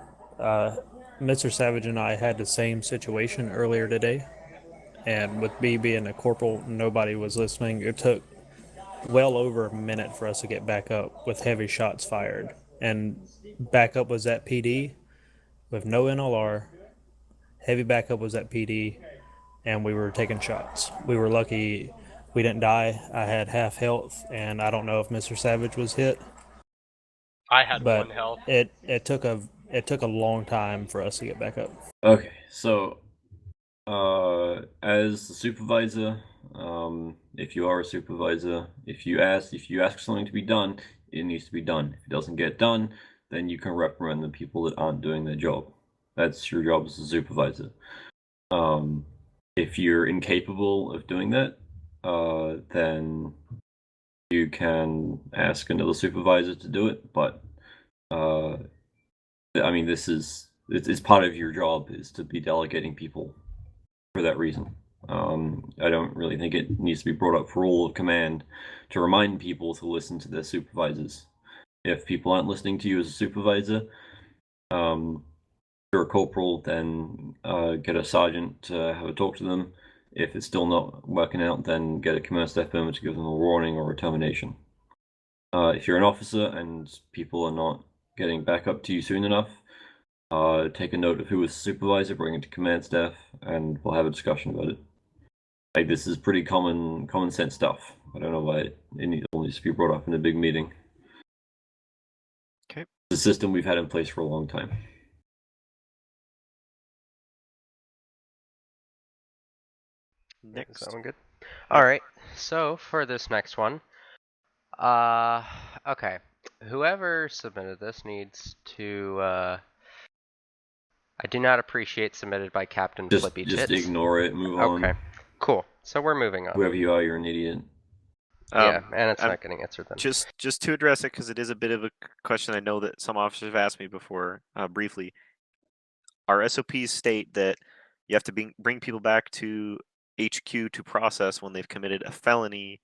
Mr. Savage and I had the same situation earlier today, and with me being a corporal, nobody was listening. It took well over a minute for us to get back up with heavy shots fired, and backup was at PD with no NLR. Heavy backup was at PD, and we were taking shots. We were lucky we didn't die. I had half health, and I don't know if Mr. Savage was hit. I had but 1 health. It took a long time for us to get back up. Okay, so as the supervisor, if you are a supervisor, if you ask something to be done, it needs to be done. If it doesn't get done, then you can reprimand the people that aren't doing their job. That's your job as a supervisor. If you're incapable of doing that, then you can ask another supervisor to do it. But I mean, it's part of your job is to be delegating people for that reason. I don't really think it needs to be brought up for all of command to remind people to listen to their supervisors. If people aren't listening to you as a supervisor, if you're a corporal, then get a sergeant to have a talk to them. If it's still not working out, then get a command staff member to give them a warning or a termination. If you're an officer and people are not getting back up to you soon enough, take a note of who was the supervisor, bring it to command staff, and we'll have a discussion about it. Like, this is pretty common sense stuff. I don't know why it needs to be brought up in a big meeting. Okay. It's a system we've had in place for a long time. Next. Sound good? All right. So for this next one, okay, whoever submitted this needs to. I do not appreciate submitted by Captain Flippy Just Chits. ignore it. Move on. Okay. Cool. So we're moving on. Whoever you are, you're an idiot. Yeah, and it's not getting answered then. Just to address it, because it is a bit of a question I know that some officers have asked me before, briefly. Our SOPs state that you have to bring people back to HQ to process when they've committed a felony.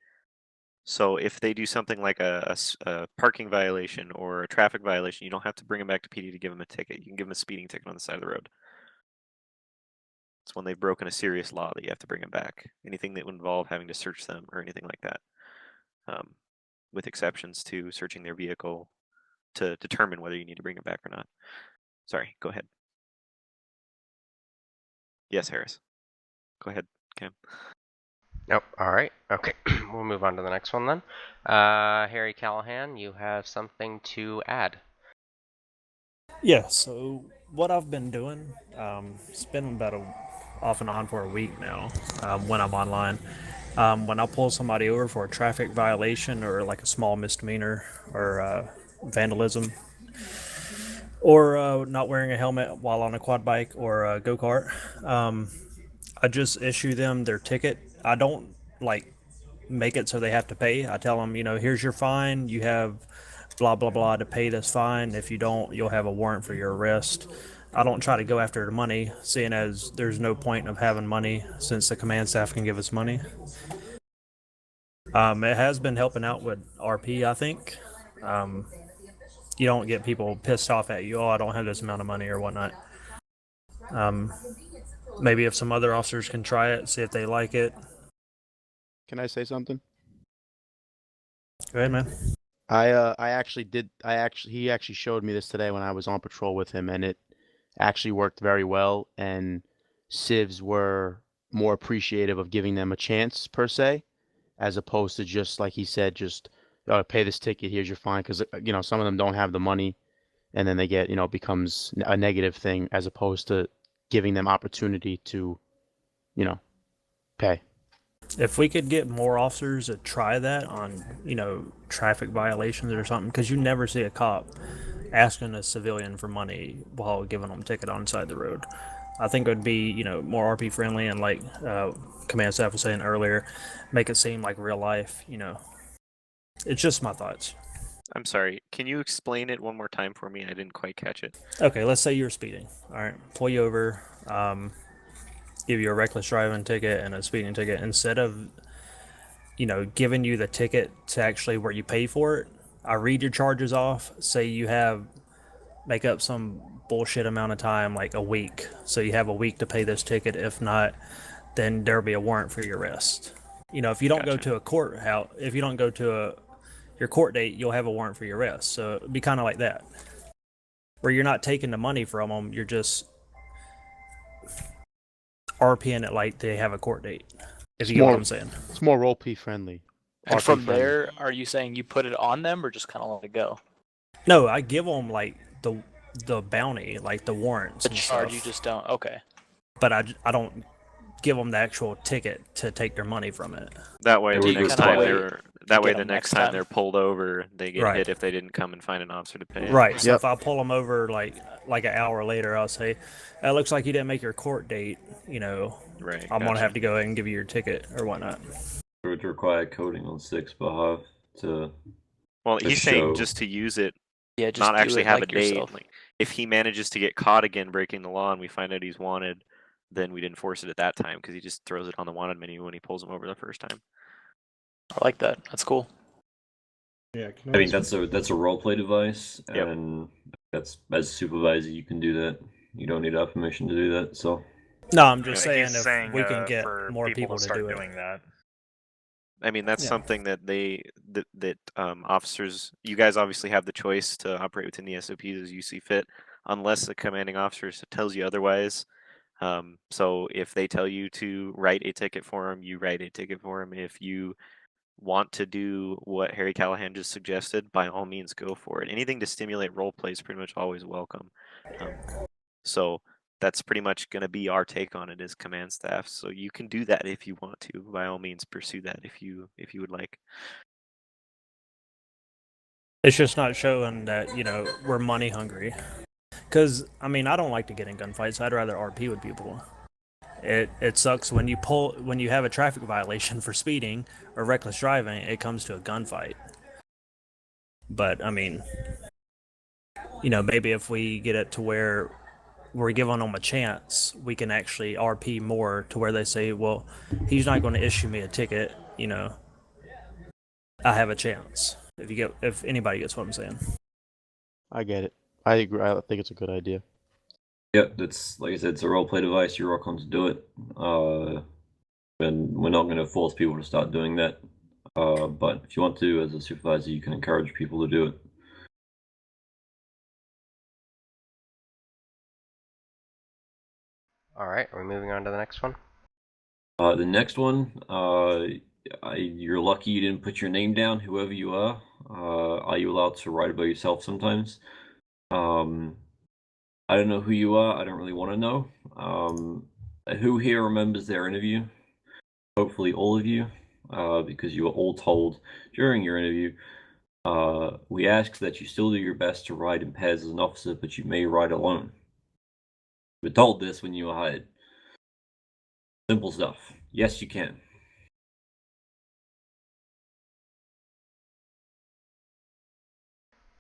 So if they do something like a parking violation or a traffic violation, you don't have to bring them back to PD to give them a ticket. You can give them a speeding ticket on the side of the road. It's when they've broken a serious law that you have to bring them back. Anything that would involve having to search them or anything like that. With exceptions to searching their vehicle to determine whether you need to bring it back or not. Sorry, go ahead. Yes, Harris. Go ahead, Cam. Nope. All right. Okay. We'll move on to the next one then. Harry Callahan, you have something to add. Yeah, so what I've been doing, it's been about off and on for a week now when I'm online. When I pull somebody over for a traffic violation or like a small misdemeanor or vandalism or not wearing a helmet while on a quad bike or a go-kart, I just issue them their ticket. I don't make it so they have to pay. I tell them, here's your fine. You have blah blah blah to pay this fine. If you don't, you'll have a warrant for your arrest. I don't try to go after the money, seeing as there's no point of having money since the command staff can give us money. It has been helping out with RP, I think. You don't get people pissed off at you, I don't have this amount of money or whatnot. Maybe if some other officers can try it, see if they like it. Can I say something? Go ahead, man. He actually showed me this today when I was on patrol with him, and it actually worked very well, and civs were more appreciative of giving them a chance per se, as opposed to just like he said, just pay this ticket, here's your fine, because some of them don't have the money, and then they get becomes a negative thing, as opposed to giving them opportunity to pay. If we could get more officers to try that on, traffic violations or something, because you never see a cop asking a civilian for money while giving them a ticket on the side of the road. I think it would be, more RP friendly and like command staff was saying earlier, make it seem like real life, It's just my thoughts. I'm sorry. Can you explain it one more time for me? I didn't quite catch it. Okay, let's say you're speeding. All right, pull you over, give you a reckless driving ticket and a speeding ticket. Instead of, giving you the ticket to actually where you pay for it, I read your charges off. Say you make up some bullshit amount of time, like a week. So you have a week to pay this ticket. If not, then there'll be a warrant for your arrest. If you don't go to a courthouse, if you don't go to your court date, you'll have a warrant for your arrest. So it'd be kind of like that, where you're not taking the money from them, you're just RPing it like they have a court date. If you get what I'm saying. It's more role-play friendly. And from there, are you saying you put it on them or just kind of let it go? No, I give them like the bounty, like the warrants. The and charge, stuff. you just don't. Okay. But I don't give them the actual ticket to take their money from it. That way, the next time the next time they're pulled over, they get Right. hit if they didn't come and find an officer to pay. Right. So if I pull them over like an hour later, I'll say, "It looks like you didn't make your court date. Right. I'm gonna have to go ahead and give you your ticket or whatnot." would require coding on 6 behalf to. Well, to he's saying show. just to use it, Yeah, just not do actually it have like a date. yourself. Like, if he manages to get caught again breaking the law and we find out he's wanted, then we'd enforce it at that time because he just throws it on the wanted menu when he pulls him over the first time. I like that. That's cool. Yeah, I mean that's a roleplay device, Yep. and that's as a supervisor you can do that. You don't need our permission to do that. So. No, I'm just saying He's if saying we can get for more people to start do it. doing that. I mean, that's Yeah. something that officers, you guys obviously have the choice to operate within the SOPs as you see fit, unless the commanding officer tells you otherwise. So if they tell you to write a ticket for him, you write a ticket for him. If you want to do what Harry Callahan just suggested, by all means go for it. Anything to stimulate role play is pretty much always welcome. So that's pretty much going to be our take on it as command staff. So you can do that if you want to. By all means, pursue that if you would like. It's just not showing that we're money hungry. Because I mean, I don't like to get in gunfights. I'd rather RP with people. It sucks when you have a traffic violation for speeding or reckless driving. It comes to a gunfight. But I mean, maybe if we get it to where we're giving them a chance, we can actually RP more to where they say, well, he's not going to issue me a ticket. I have a chance. If anybody gets what I'm saying. I get it. I agree. I think it's a good idea. Yep, that's like I said, it's a roleplay device. You're welcome to do it. And we're not going to force people to start doing that. But if you want to, as a supervisor, you can encourage people to do it. All right, are we moving on to the next one? The next one, you're lucky you didn't put your name down, whoever you are. Are you allowed to write about yourself sometimes? I don't know who you are. I don't really want to know. Who here remembers their interview? Hopefully all of you, because you were all told during your interview. We ask that you still do your best to ride in pairs as an officer, but you may ride alone. You were told this when you were hired. Simple stuff. Yes, you can.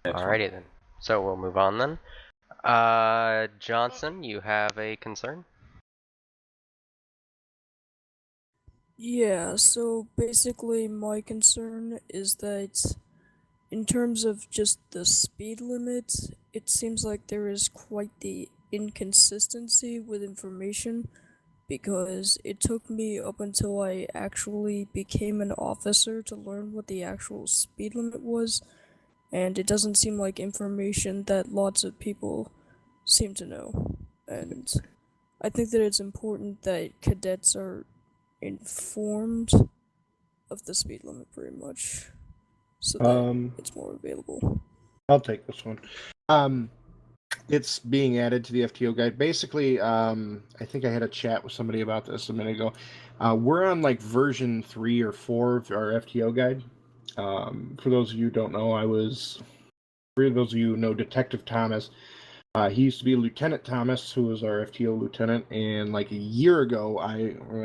Alrighty then. So we'll move on then. Johnson, you have a concern? Yeah, so basically my concern is that in terms of just the speed limit, it seems like there is quite the inconsistency with information because it took me up until I actually became an officer to learn what the actual speed limit was, and it doesn't seem like information that lots of people seem to know. And I think that it's important that cadets are informed of the speed limit pretty much so that it's more available. I'll take this one. It's being added to the FTO guide. Basically, I think I had a chat with somebody about this a minute ago. We're on like version 3 or 4 of our FTO guide. For those of you who don't know, for those of you who know Detective Thomas, he used to be Lieutenant Thomas, who was our FTO lieutenant, and like a year ago,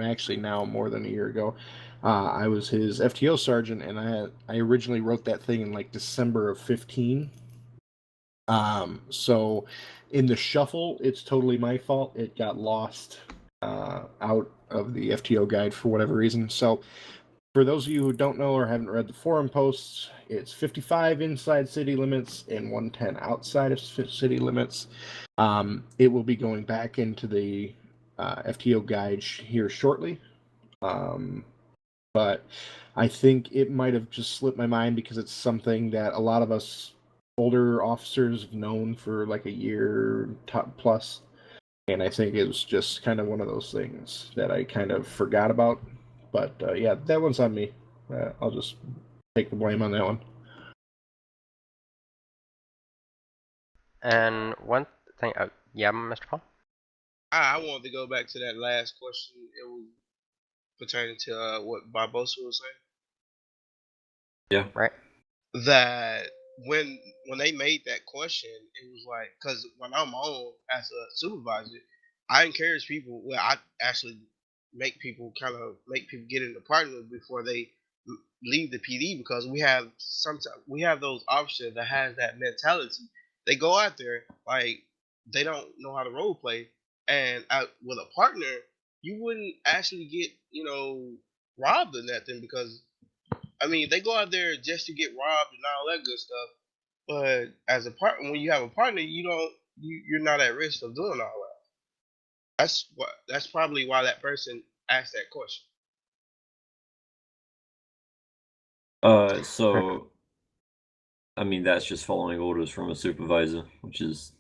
actually now more than a year ago, I was his FTO sergeant, and I originally wrote that thing in like December of 15. So in the shuffle, it's totally my fault. It got lost out of the FTO guide for whatever reason. So for those of you who don't know or haven't read the forum posts, it's 55 inside city limits and 110 outside of city limits. It will be going back into the FTO guide here shortly. But I think it might have just slipped my mind because it's something that a lot of us older officers have known for like a year plus. And I think it was just kind of one of those things that I kind of forgot about. But yeah, that one's on me. I'll just take the blame on that one. And one thing, yeah, Mr. Paul? I wanted to go back to that last question. It was pertaining to what Barbosa was saying. Yeah. Right. That when they made that question, it was like, because when I'm on as a supervisor, I encourage people. Well, I actually make people get in the party before they leave the PD because we have those officers that has that mentality. They go out there like they don't know how to role play, and with a partner, you wouldn't actually get robbed or nothing because I mean they go out there just to get robbed and all that good stuff. But as a partner, when you have a partner, you don't you're not at risk of doing all that. That's probably why that person asked that question. So I mean that's just following orders from a supervisor, which is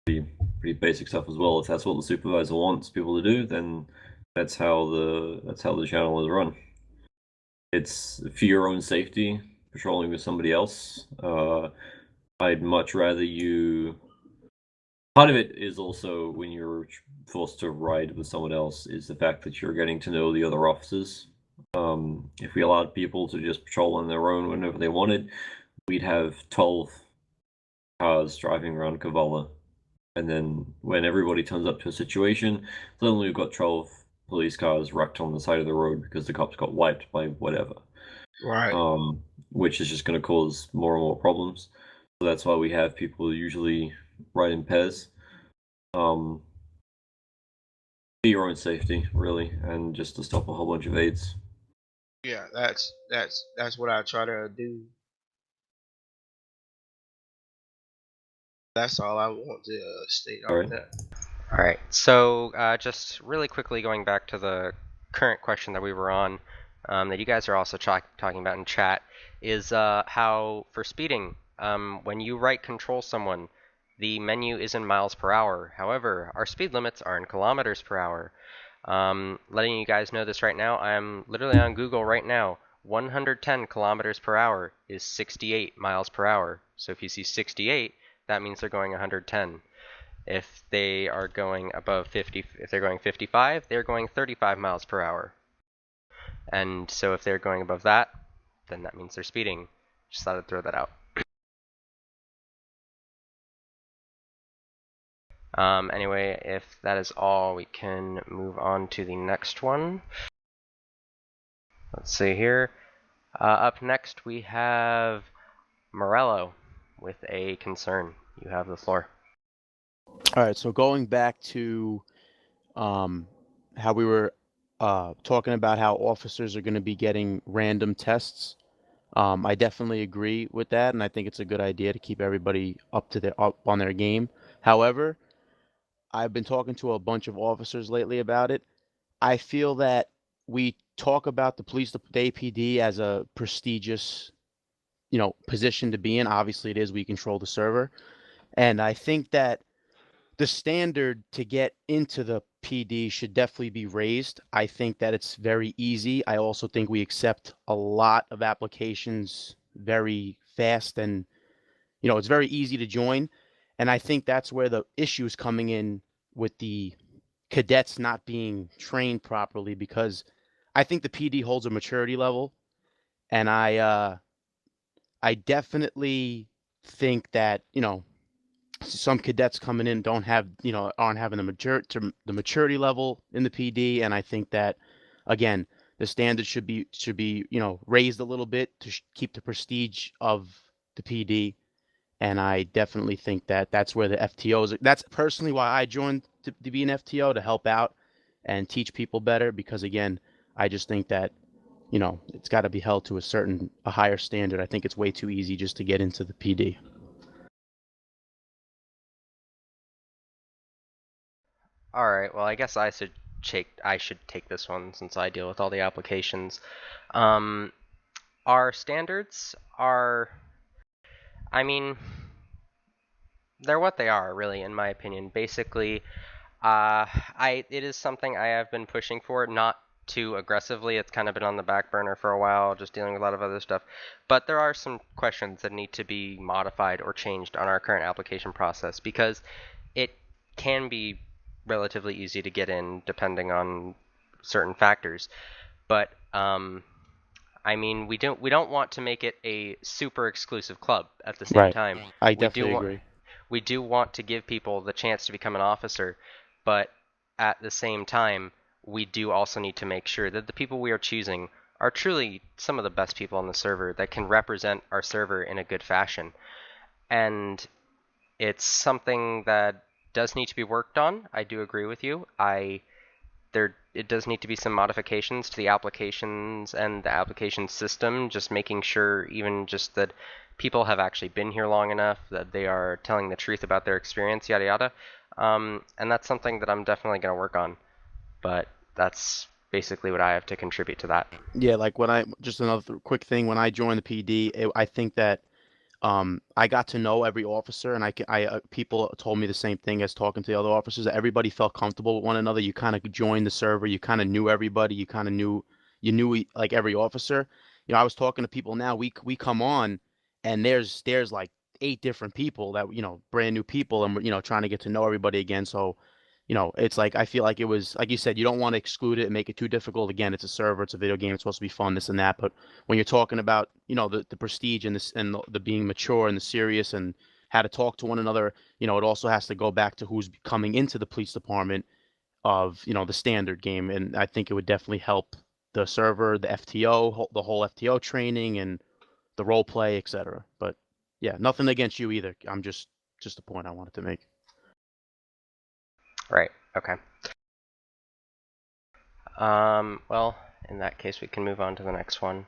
pretty basic stuff as well. If that's what the supervisor wants people to do, then that's how the channel is run. It's for your own safety, patrolling with somebody else. I'd much rather you. Part of it is also when you're forced to ride with someone else is the fact that you're getting to know the other officers. If we allowed people to just patrol on their own whenever they wanted, we'd have 12 cars driving around Kavala. And then when everybody turns up to a situation, suddenly we've got 12 police cars wrecked on the side of the road because the cops got wiped by whatever. Right. Which is just going to cause more and more problems. So that's why we have people usually ride in pairs. For your own safety, really, and just to stop a whole bunch of aids. Yeah, that's what I try to do. That's all I want to state on that. All right. So just really quickly going back to the current question that we were on, that you guys are also talking about in chat, is how for speeding, when you right control someone, the menu is in miles per hour. However, our speed limits are in kilometers per hour. Letting you guys know this right now, I'm literally on Google right now. 110 kilometers per hour is 68 miles per hour. So if you see 68, that means they're going 110. If they are going above 50, if they're going 55, they're going 35 miles per hour. And so if they're going above that, then that means they're speeding. Just thought I'd throw that out. Anyway, if that is all, we can move on to the next one. Let's see here. Up next, we have Morello with a concern. You have the floor. All right, so going back to how we were talking about how officers are going to be getting random tests. I definitely agree with that, and I think it's a good idea to keep everybody up on their game. However, I've been talking to a bunch of officers lately about it. I feel that we talk about the APD as a prestigious, position to be in. Obviously, it is. We control the server, and I think that the standard to get into the PD should definitely be raised. I think that it's very easy. I also think we accept a lot of applications very fast and, it's very easy to join. And I think that's where the issue is coming in with the cadets not being trained properly because I think the PD holds a maturity level. And I definitely think that, some cadets coming in don't have, aren't having the maturity level in the PD, and I think that, again, the standard should be raised a little bit to keep the prestige of the PD, and I definitely think that that's where the FTOs. That's personally why I joined to be an FTO to help out and teach people better, because again, I just think that it's got to be held to a higher standard. I think it's way too easy just to get into the PD. Alright, well I guess I should take this one since I deal with all the applications. Our standards are, I mean, they're what they are, really, in my opinion. Basically, it is something I have been pushing for, not too aggressively. It's kind of been on the back burner for a while, just dealing with a lot of other stuff. But there are some questions that need to be modified or changed on our current application process because it can be relatively easy to get in depending on certain factors. But I mean, we don't want to make it a super exclusive club at the same Right. time. I definitely agree. We do want to give people the chance to become an officer, but at the same time, we do also need to make sure that the people we are choosing are truly some of the best people on the server that can represent our server in a good fashion. And it's something that does need to be worked on. I do agree with you. It does need to be some modifications to the applications and the application system, just making sure even just that people have actually been here long enough, that they are telling the truth about their experience, yada yada. And that's something that I'm definitely going to work on. But that's basically what I have to contribute to that. Yeah, like just another quick thing, when I joined the PD, I think that I got to know every officer, and people told me the same thing as talking to the other officers, that everybody felt comfortable with one another. You kind of joined the server, you kind of knew everybody, you kind of knew like every officer. I was talking to people now. We come on, and there's like 8 different people that brand new people, and we're trying to get to know everybody again. So it's like I feel like it was like you said, you don't want to exclude it and make it too difficult. Again, it's a server, it's a video game, it's supposed to be fun, this and that. But when you're talking about the prestige and this and the being mature and the serious and how to talk to one another, it also has to go back to who's coming into the police department of the standard game. And I think it would definitely help the server, the FTO, the whole FTO training and the role play, etc. But yeah, nothing against you either. I'm just a point I wanted to make. Right. Okay. Well, in that case, we can move on to the next one.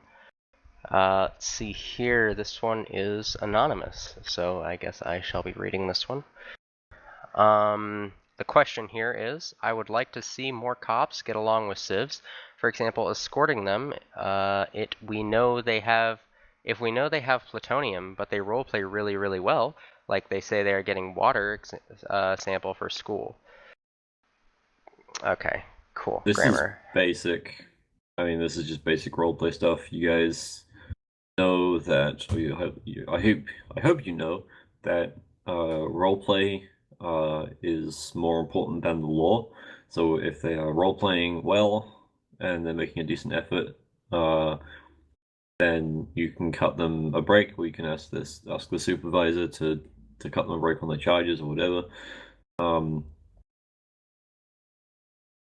Let's see here. This one is anonymous, so I guess I shall be reading this one. The question here is, I would like to see more cops get along with civs. For example, escorting them. If we know they have plutonium, but they roleplay really, really well, like they say they are getting water sample for school. Okay, cool. This Grammar. is basic. I mean, this is just basic roleplay stuff. You guys know that. I hope you know that roleplay is more important than the law. So if they are roleplaying well and they're making a decent effort, then you can cut them a break, or you can ask the supervisor to cut them a break on their charges or whatever.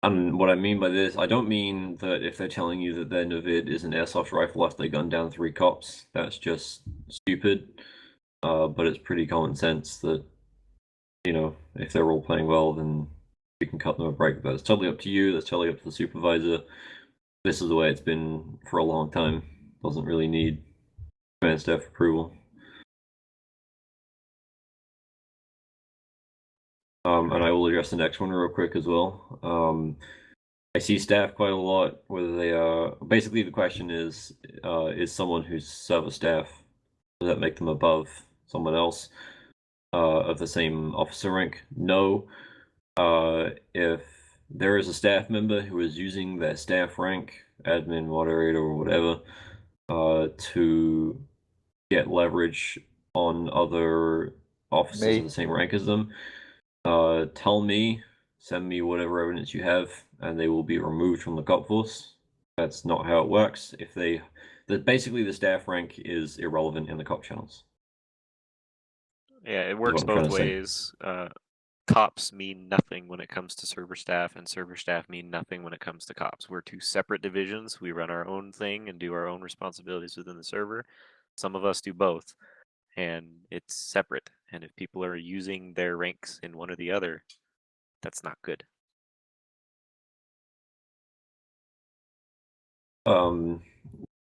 And what I mean by this, I don't mean that if they're telling you that their Navid is an airsoft rifle after they gun down 3 cops, that's just stupid. But it's pretty common sense that, if they're all playing well, then you can cut them a break. But it's totally up to you, that's totally up to the supervisor. This is the way it's been for a long time. Doesn't really need command staff approval. And I will address the next one real quick as well. I see staff quite a lot, whether they are... Basically, the question is someone who's server staff, does that make them above someone else of the same officer rank? No. If there is a staff member who is using their staff rank, admin, moderator, or whatever, to get leverage on other officers of the same rank as them, tell me, send me whatever evidence you have, and they will be removed from the cop force. That's not how it works. Basically the staff rank is irrelevant in the cop channels. Yeah, it works both ways. Cops mean nothing when it comes to server staff, and server staff mean nothing when it comes to cops. We're 2 separate divisions. We run our own thing and do our own responsibilities within the server. Some of us do both, and it's separate. And if people are using their ranks in one or the other, that's not good.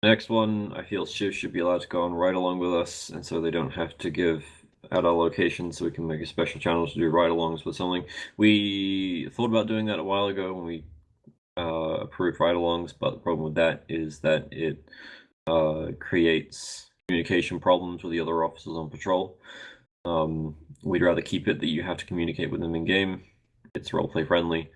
Next one, I feel shifts should be allowed to go on right along with us, and so they don't have to give at our location, so we can make a special channel to do ride-alongs with something. We thought about doing that a while ago when we approved ride-alongs, but the problem with that is that it creates communication problems with the other officers on patrol. We'd rather keep it that you have to communicate with them in-game. It's roleplay friendly.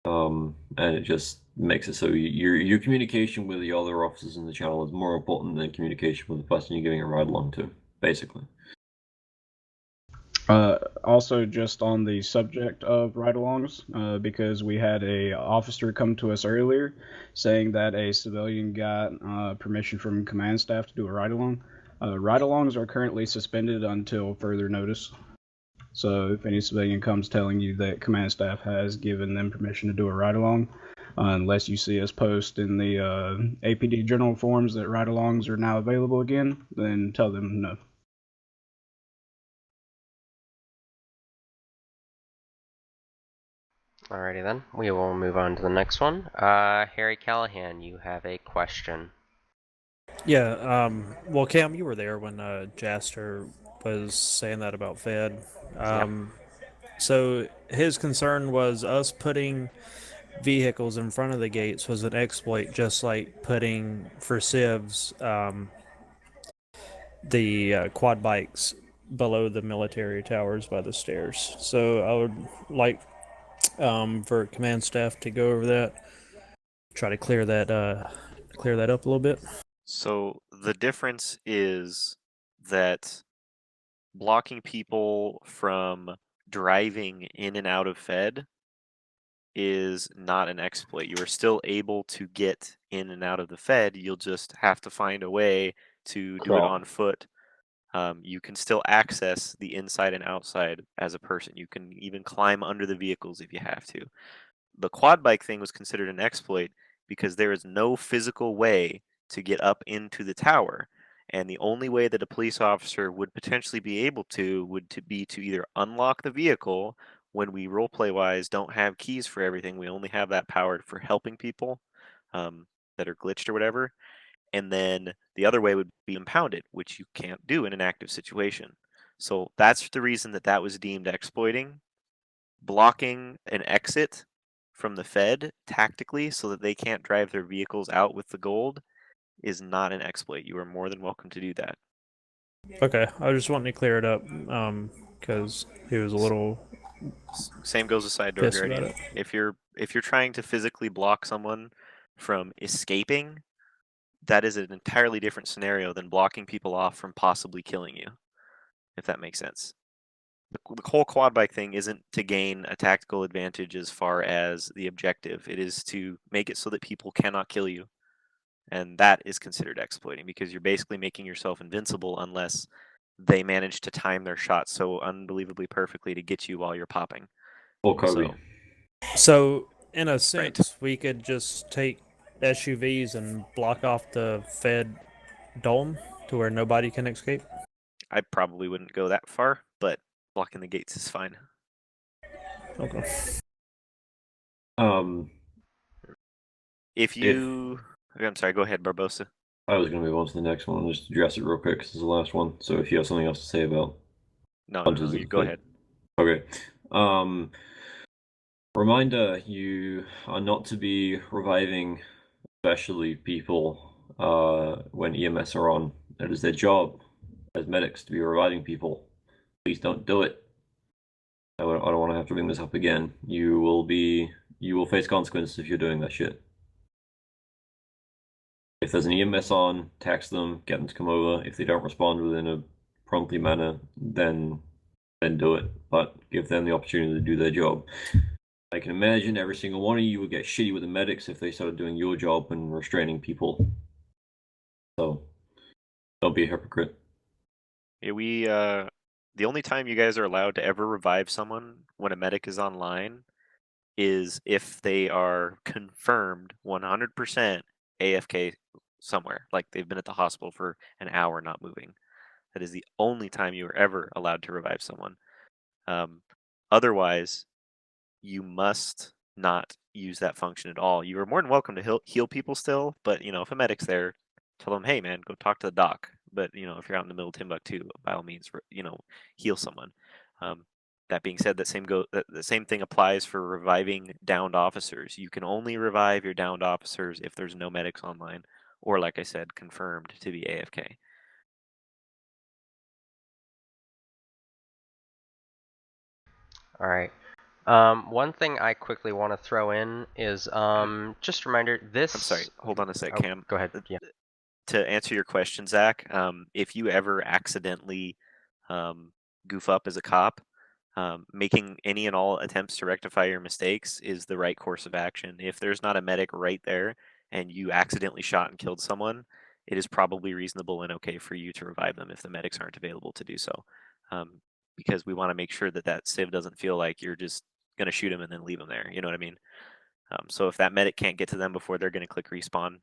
And it just makes it so your communication with the other officers in the channel is more important than communication with the person you're giving a ride along to, basically. Also, just on the subject of ride-alongs, because we had a officer come to us earlier saying that a civilian got permission from command staff to do a ride-along. Ride-alongs are currently suspended until further notice. So if any civilian comes telling you that command staff has given them permission to do a ride-along, unless you see us post in the APD General forums that ride-alongs are now available again, then tell them no. Alrighty then, we will move on to the next one. Harry Callahan, you have a question. Yeah, well, Cam, you were there when Jaster was saying that about Fed. So his concern was us putting vehicles in front of the gates was an exploit, just like putting for civs the quad bikes below the military towers by the stairs. So I would like for command staff to go over that, try to clear that up a little bit. So the difference is that blocking people from driving in and out of Fed is not an exploit. You are still able to get in and out of the Fed. You'll just have to find a way to do it Crawl. on foot. You can still access the inside and outside as a person. You can even climb under the vehicles if you have to. The quad bike thing was considered an exploit because there is no physical way to get up into the tower. And the only way that a police officer would potentially be able to would be to either unlock the vehicle when we roleplay wise don't have keys for everything. We only have that power for helping people that are glitched or whatever. And then the other way would be impound it, which you can't do in an active situation. So that's the reason that that was deemed exploiting. Blocking an exit from the Fed tactically so that they can't drive their vehicles out with the gold is not an exploit. You are more than welcome to do that. Okay, I just wanted to clear it up because he was a little. Same goes with side door pissed about guardian. it. If you're trying to physically block someone from escaping, that is an entirely different scenario than blocking people off from possibly killing you, if that makes sense. The whole quad bike thing isn't to gain a tactical advantage as far as the objective. It is to make it so that people cannot kill you. And that is considered exploiting because you're basically making yourself invincible unless they manage to time their shot so unbelievably perfectly to get you while you're popping. Or Kobe. So in a sense, we could just take SUVs and block off the Fed dome to where nobody can escape. I probably wouldn't go that far, but blocking the gates is fine. Okay. If you, I'm sorry, go ahead, Barbosa. I was going to move on to the next one and just address it real quick because it's the last one. So if you have something else to say about No, hunters, go ahead. Okay. Reminder: you are not to be reviving, especially people when EMS are on. That is their job as medics to be reviving people. Please don't do it. I don't want to have to bring this up again. You will face consequences if you're doing that shit. If there's an EMS on, text them, get them to come over. If they don't respond within a promptly manner, then do it. But give them the opportunity to do their job. I can imagine every single one of you would get shitty with the medics if they started doing your job and restraining people. So don't be a hypocrite. Yeah, the only time you guys are allowed to ever revive someone when a medic is online is if they are confirmed 100% AFK somewhere, like they've been at the hospital for an hour not moving. That is the only time you are ever allowed to revive someone. Otherwise, you must not use that function at all. You are more than welcome to heal people still, but if a medic's there, tell them, hey man, go talk to the doc. But if you're out in the middle of Timbuktu, by all means, heal someone. That being said, the same thing applies for reviving downed officers. You can only revive your downed officers if there's no medics online, or like I said, confirmed to be AFK. All right. One thing I quickly want to throw in is just a reminder. This. I'm sorry. Hold on a sec, Cam. Go ahead. Yeah. To answer your question, Zach, if you ever accidentally goof up as a cop, making any and all attempts to rectify your mistakes is the right course of action. If there's not a medic right there and you accidentally shot and killed someone, it is probably reasonable and okay for you to revive them if the medics aren't available to do so. Because we want to make sure that civ doesn't feel like you're just going to shoot him and then leave him there. You know what I mean? So if that medic can't get to them before they're going to click respawn,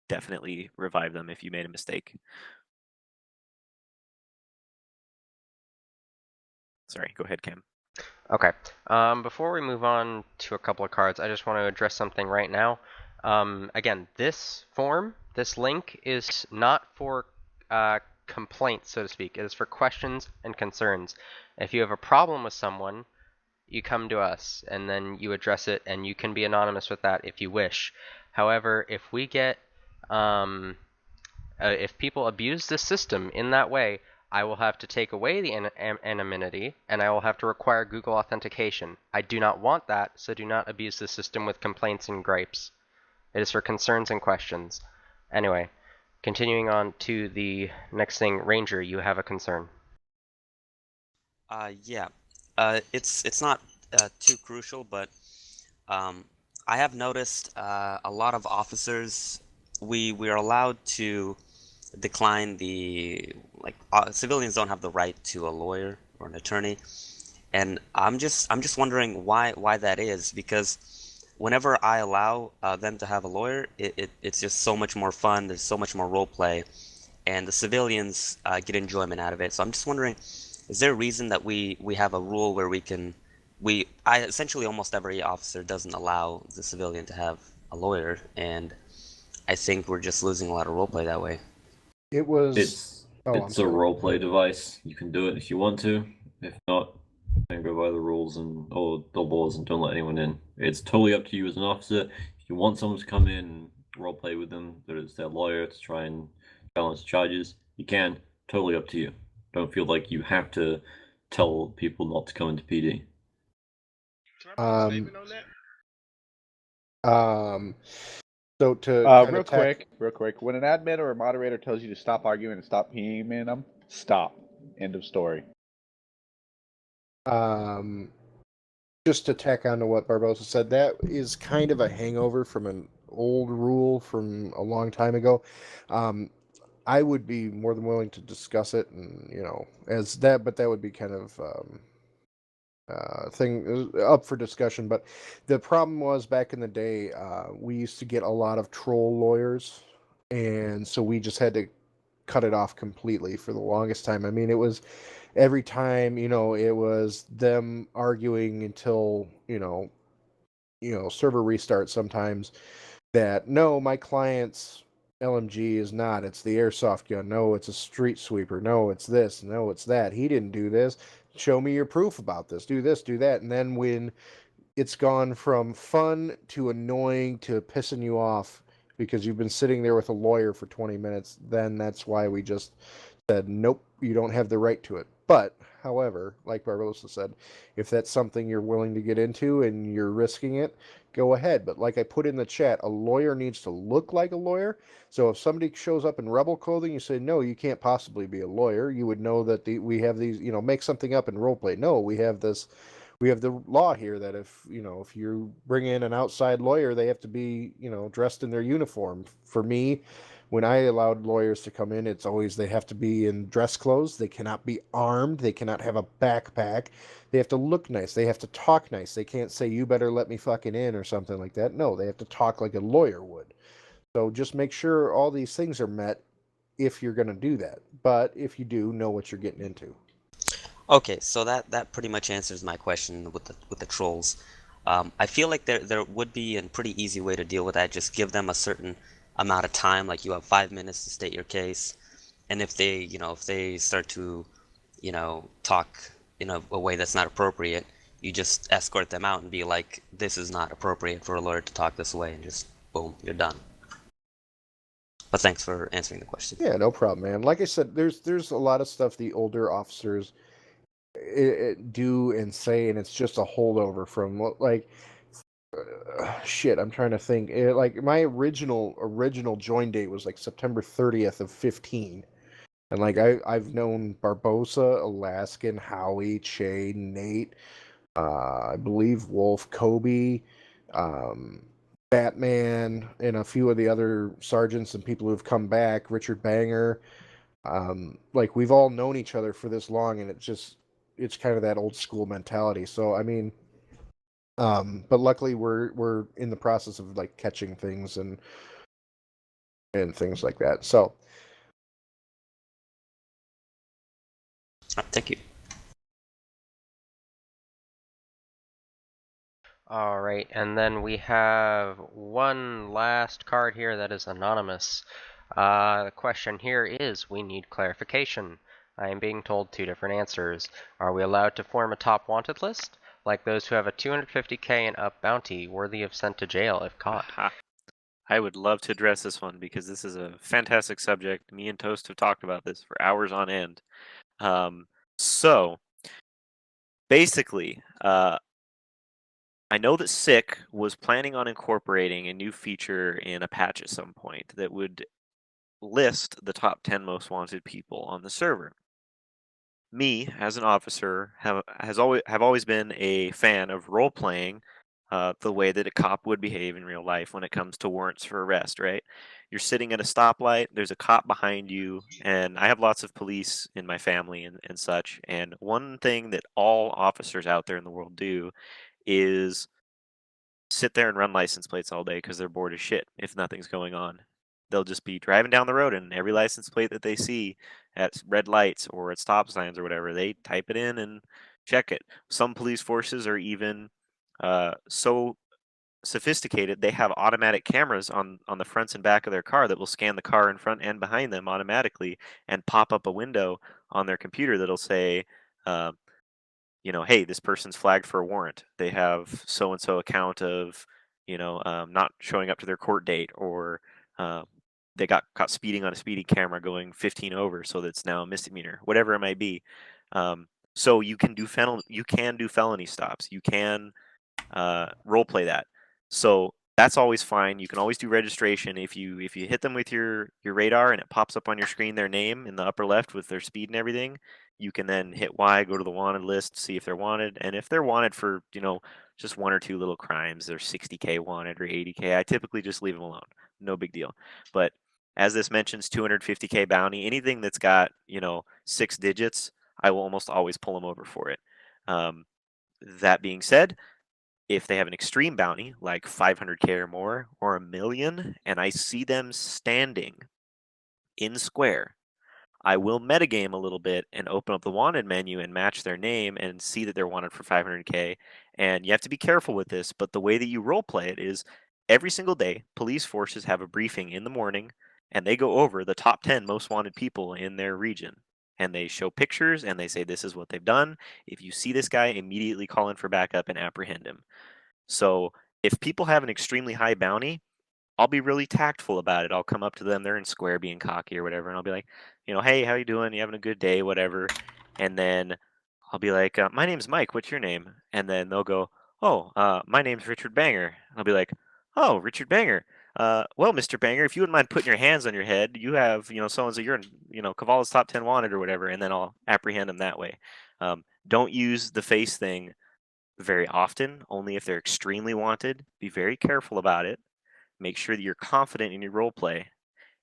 definitely revive them if you made a mistake. Sorry, go ahead, Cam. Okay. Before we move on to a couple of cards, I just want to address something right now. Again, this form, this link is not for complaints, so to speak. It is for questions and concerns. If you have a problem with someone, you come to us and then you address it, and you can be anonymous with that if you wish. However, if we get if people abuse the system in that way, I will have to take away the anonymity, and I will have to require Google authentication. I do not want that, so do not abuse the system with complaints and gripes. It is for concerns and questions. Anyway, continuing on to the next thing. Ranger, you have a concern. Yeah. It's not too crucial, but I have noticed a lot of officers, we are allowed to decline civilians don't have the right to a lawyer or an attorney, and I'm just wondering why that is, because whenever I allow them to have a lawyer, it's just so much more fun. There's so much more role play, and the civilians get enjoyment out of it. So I'm just wondering, is there a reason that we have a rule where I essentially almost every officer doesn't allow the civilian to have a lawyer, and I think we're just losing a lot of role play that way. It was. It's a roleplay device. You can do it if you want to. If not, then go by the rules and or the laws and don't let anyone in. It's totally up to you as an officer. If you want someone to come in and roleplay with them, that it's their lawyer to try and balance charges, you can. Totally up to you. Don't feel like you have to tell people not to come into PD. So to real quick, when an admin or a moderator tells you to stop arguing and stop PMing them, stop. End of story. Just to tack on to what Barbosa said, that is kind of a hangover from an old rule from a long time ago. I would be more than willing to discuss it, and as that, but that would be kind of thing up for discussion. But the problem was back in the day, we used to get a lot of troll lawyers, and so we just had to cut it off completely for the longest time. I mean, it was every time, it was them arguing until, server restart sometimes, that no, my client's LMG is not, it's the airsoft gun. No, it's a street sweeper. No, it's this. No, it's that. He didn't do this. Show me your proof about this. Do this, do that. And then when it's gone from fun to annoying to pissing you off because you've been sitting there with a lawyer for 20 minutes, then that's why we just said, nope, you don't have the right to it. But, however, like Barbosa said, if that's something you're willing to get into and you're risking it, go ahead. But like I put in the chat, a lawyer needs to look like a lawyer. So if somebody shows up in rebel clothing, you say, no, you can't possibly be a lawyer. You would know that we have these, make something up in roleplay. No, we have this. We have the law here that if you bring in an outside lawyer, they have to be, dressed in their uniform. For me, when I allowed lawyers to come in, it's always they have to be in dress clothes. They cannot be armed. They cannot have a backpack. They have to look nice. They have to talk nice. They can't say, you better let me fucking in or something like that. No, they have to talk like a lawyer would. So just make sure all these things are met if you're going to do that. But if you do, know what you're getting into. Okay, so that pretty much answers my question with the trolls. I feel like there would be a pretty easy way to deal with that. Just give them a certain amount of time, like you have 5 minutes to state your case, and if they start to, talk in a way that's not appropriate, you just escort them out and be like, this is not appropriate for a lawyer to talk this way, and just boom, you're done. But thanks for answering the question. Yeah, no problem, man. Like I said, there's a lot of stuff the older officers do and say, and it's just a holdover from shit. I'm trying to think. Like my original join date was like September 30th of 15, and like I've known Barbosa, Alaskan, Howie, Che, Nate, I believe Wolf, Kobe, Batman, and a few of the other sergeants and people who've come back. Richard Banger. Like we've all known each other for this long, and it's kind of that old school mentality. So I mean, But luckily, we're in the process of like catching things and things like that. So, Thank you. All right, and then we have one last card here that is anonymous. The question here is, we need clarification. I am being told two different answers. Are we allowed to form a top wanted list, like those who have a 250k and up bounty, worthy of sent to jail if caught? Aha. I would love to address this one because this is a fantastic subject. Me and Toast have talked about this for hours on end. So, basically, I know that SICK was planning on incorporating a new feature in a patch at some point that would list the top 10 most wanted people on the server. Me, as an officer, have always been a fan of role playing the way that a cop would behave in real life when it comes to warrants for arrest. Right? You're sitting at a stoplight. There's a cop behind you, and I have lots of police in my family and such. And one thing that all officers out there in the world do is sit there and run license plates all day because they're bored as shit if nothing's going on. They'll just be driving down the road, and every license plate that they see at red lights or at stop signs or whatever, they type it in and check it. Some police forces are even so sophisticated they have automatic cameras on the fronts and back of their car that will scan the car in front and behind them automatically and pop up a window on their computer that'll say, uh, hey, this person's flagged for a warrant. They have so and so account of, not showing up to their court date, or they got caught speeding on a speeding camera going 15 over, so that's now a misdemeanor, whatever it might be. So you can do felony stops. You can role play that. So that's always fine. You can always do registration if you hit them with your radar and it pops up on your screen their name in the upper left with their speed and everything. You can then hit Y, go to the wanted list, see if they're wanted, and if they're wanted for just one or two little crimes, they're 60k wanted or 80k. I typically just leave them alone. No big deal. But as this mentions 250k bounty, anything that's got 6 digits, I will almost always pull them over for it. That being said, if they have an extreme bounty, like 500k or more, or 1 million, and I see them standing in square, I will metagame a little bit and open up the wanted menu and match their name and see that they're wanted for 500k. And you have to be careful with this, but the way that you role play it is every single day, police forces have a briefing in the morning and they go over the top 10 most wanted people in their region. And they show pictures and they say, this is what they've done. If you see this guy, immediately call in for backup and apprehend him. So if people have an extremely high bounty, I'll be really tactful about it. I'll come up to them, they're in square being cocky or whatever, and I'll be like, hey, how you doing? You having a good day, whatever. And then I'll be like, my name's Mike, what's your name? And then they'll go, oh, my name's Richard Banger. And I'll be like, oh, Richard Banger. Well, Mr. Banger, if you wouldn't mind putting your hands on your head, you have, so-and-so, you're in, Cavala's top 10 wanted or whatever, and then I'll apprehend them that way. Don't use the face thing very often, only if they're extremely wanted. Be very careful about it. Make sure that you're confident in your role play,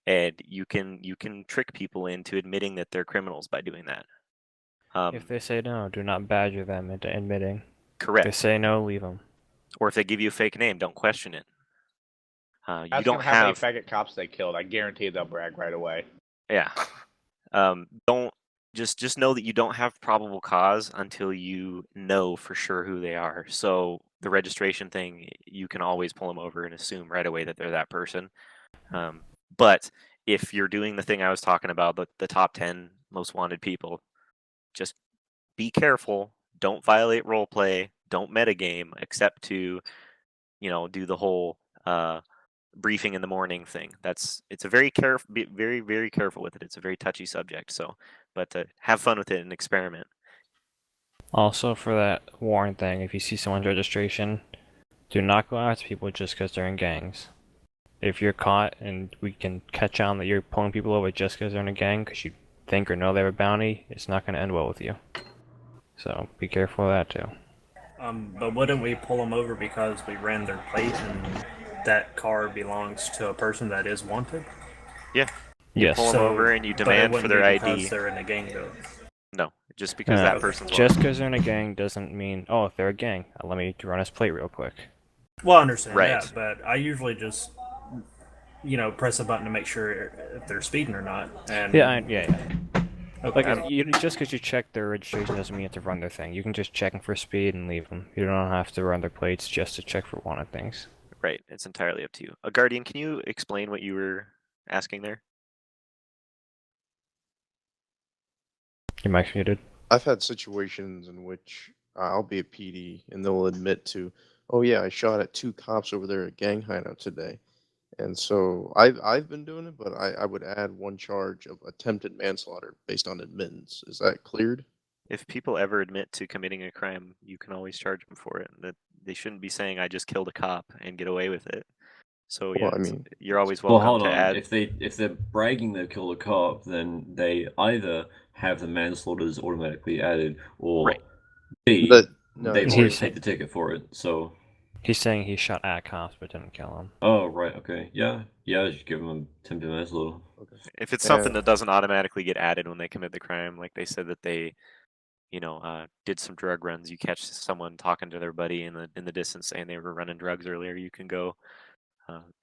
and you can trick people into admitting that they're criminals by doing that. If they say no, do not badger them into admitting. Correct. If they say no, leave them. Or if they give you a fake name, don't question it. You Ask don't them how many have. faggot cops they killed. I guarantee they'll brag right away. Yeah. Don't just know that you don't have probable cause until you know for sure who they are. So the registration thing, you can always pull them over and assume right away that they're that person. But if you're doing the thing I was talking about, the top 10 most wanted people, just be careful. Don't violate role play. Don't metagame, except to, do the whole briefing in the morning thing. It's a very careful, be very, very careful with it. It's a very touchy subject. So, but have fun with it and experiment. Also, for that warrant thing, if you see someone's registration, do not go after people just because they're in gangs. If you're caught and we can catch on that you're pulling people over just because they're in a gang because you think or know they have a bounty, it's not going to end well with you. So be careful of that too. But wouldn't we pull them over because we ran their plate and that car belongs to a person that is wanted? Yeah. You Yes. pull them over and you demand for their ID. Because they're in a gang though. No, just because that person's just because they're in a gang doesn't mean, oh, if they're a gang, let me run his plate real quick. Well, I understand Right. that, but I usually just, press a button to make sure if they're speeding or not. And Yeah. Okay. Like, just because you check their registration doesn't mean you have to run their thing. You can just check them for speed and leave them. You don't have to run their plates just to check for wanted things. Right. It's entirely up to you. Guardian, can you explain what you were asking there? Your mic's muted. I've had situations in which I'll be a PD and they'll admit to, oh yeah, I shot at 2 cops over there at Gang Hideout today. And so I've been doing it, but I would add 1 charge of attempted manslaughter based on admittance. Is that cleared? If people ever admit to committing a crime, you can always charge them for it. That they shouldn't be saying I just killed a cop and get away with it. So yeah, Well, I mean, you're always Well, welcome hold to on. add. If they're bragging they've killed a cop, then they either have the manslaughters automatically added, or B, they've already paid the ticket for it. So he's saying he shot at cops but didn't kill them. Oh right, okay, yeah, just give them attempted manslaughter. If it's something that doesn't automatically get added when they commit the crime, like they said that they, did some drug runs, you catch someone talking to their buddy in the distance saying they were running drugs earlier, you can go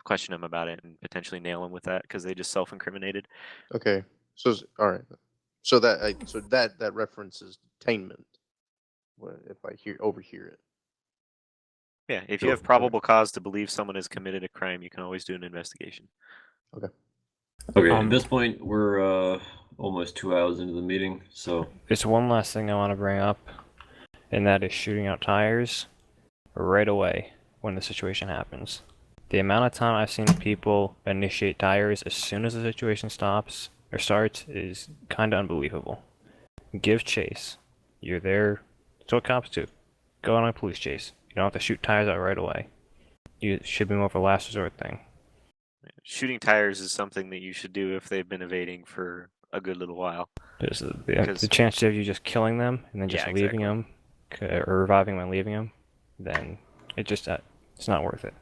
question them about it and potentially nail them with that because they just self-incriminated. Okay, so all right, so that reference is detainment. If I overhear it. Yeah, if you have probable cause to believe someone has committed a crime, you can always do an investigation. Okay. Okay, at this point, we're almost 2 hours into the meeting, so... There's one last thing I want to bring up, and that is shooting out tires right away when the situation happens. The amount of time I've seen people initiate tires as soon as the situation stops or starts is kind of unbelievable. Give chase. You're there. That's what cops do. Go on a police chase. You don't have to shoot tires out right away. It should be more of a last resort thing. Shooting tires is something that you should do if they've been evading for a good little while. There's the chance of you just killing them and then just leaving them, or reviving them and leaving them, then it's not worth it.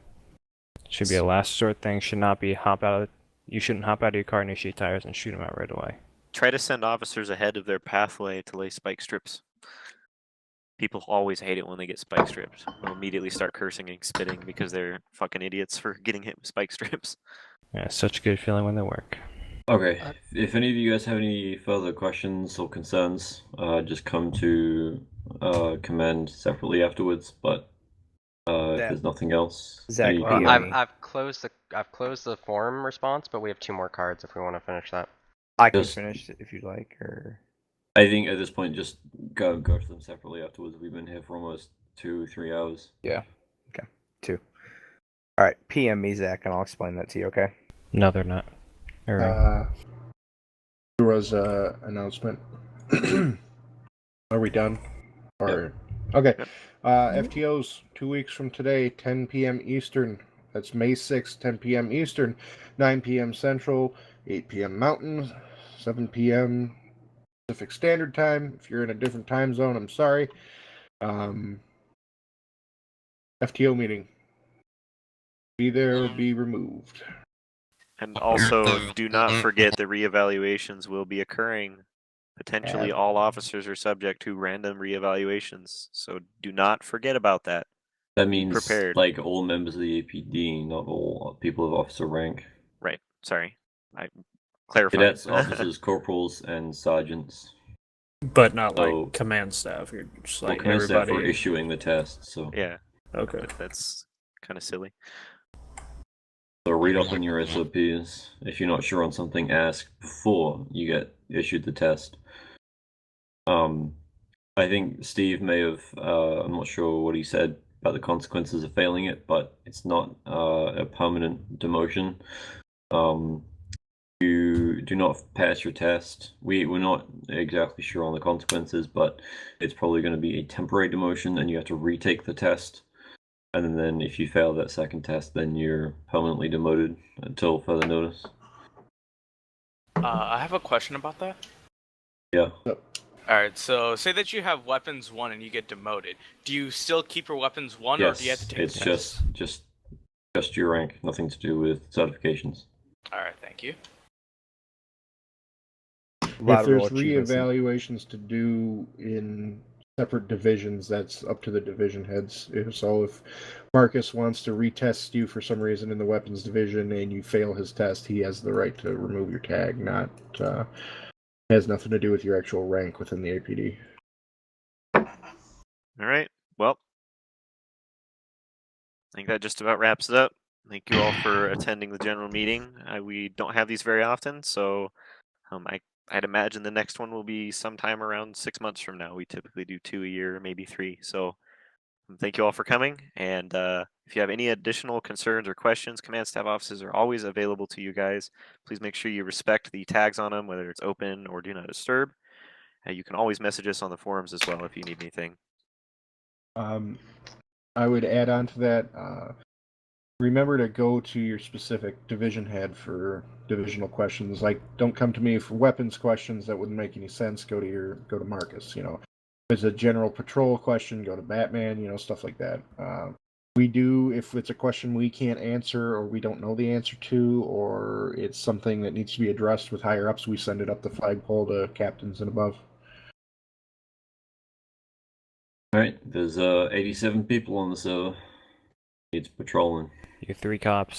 It should be a last resort thing. Should not be you shouldn't hop out of your car, initiate tires, and shoot them out right away. Try to send officers ahead of their pathway to lay spike strips. People always hate it when they get spike stripped. They'll immediately start cursing and spitting because they're fucking idiots for getting hit with spike strips. Yeah, it's such a good feeling when they work. Okay, if any of you guys have any further questions or concerns, just come to command separately afterwards. But if there's nothing else, Zach, I've closed the forum response, but we have 2 more cards if we want to finish that. I can finish it if you'd like, or I think at this point, just go to them separately afterwards. We've been here for almost 2-3 hours. Yeah. Okay. 2. All right. PM me, Zach, and I'll explain that to you. Okay. No, they're not. There was an announcement. Are we done? Or okay. FTOs 2 weeks from today, 10 p.m. Eastern. That's May 6th, 10 p.m. Eastern, 9 p.m. Central, 8 p.m. Mountain, 7 p.m. Pacific Standard Time. If you're in a different time zone, I'm sorry. FTO meeting. Be there or be removed. And also, do not forget that reevaluations will be occurring. Potentially all officers are subject to random reevaluations, so do not forget about that. That means prepared. like all members of the APD, not all people of officer rank. Right. Sorry. I clarified. Cadets, officers, corporals, and sergeants. But not like command staff. You're just like command everybody. staff are issuing the test, so yeah. Okay. That's kind of silly. So read up on your SOPs. If you're not sure on something, ask before you get issued the test. I think Steve may have, I'm not sure what he said about the consequences of failing it, but it's not a permanent demotion. You do not pass your test. We're not exactly sure on the consequences, but it's probably going to be a temporary demotion and you have to retake the test. And then if you fail that second test, then you're permanently demoted until further notice. I have a question about that. Yeah. Alright, so say that you have weapons 1 and you get demoted. Do you still keep your weapons 1 or do you have to take it's the test? just your rank, nothing to do with certifications. Alright, thank you. lot If of role there's achievements. reevaluations to do in separate divisions, that's up to the division heads. So if Marcus wants to retest you for some reason in the weapons division and you fail his test, he has the right to remove your tag. Not has nothing to do with your actual rank within the APD. All right. Well, I think that just about wraps it up. Thank you all for attending the general meeting. We don't have these very often, so I'd imagine the next one will be sometime around 6 months from now. We typically do 2 a year, maybe 3. So thank you all for coming. And if you have any additional concerns or questions, command staff offices are always available to you guys. Please make sure you respect the tags on them, whether it's open or do not disturb. You can always message us on the forums as well if you need anything. I would add on to that. Remember to go to your specific division head for divisional questions. Like, don't come to me for weapons questions that wouldn't make any sense. Go to Marcus. You know, if it's a general patrol question, go to Batman. You know, stuff like that. We do, if it's a question we can't answer or we don't know the answer to, or it's something that needs to be addressed with higher ups, we send it up the flagpole to captains and above. Alright, there's 87 people on the server. It's patrolling. Your 3 cops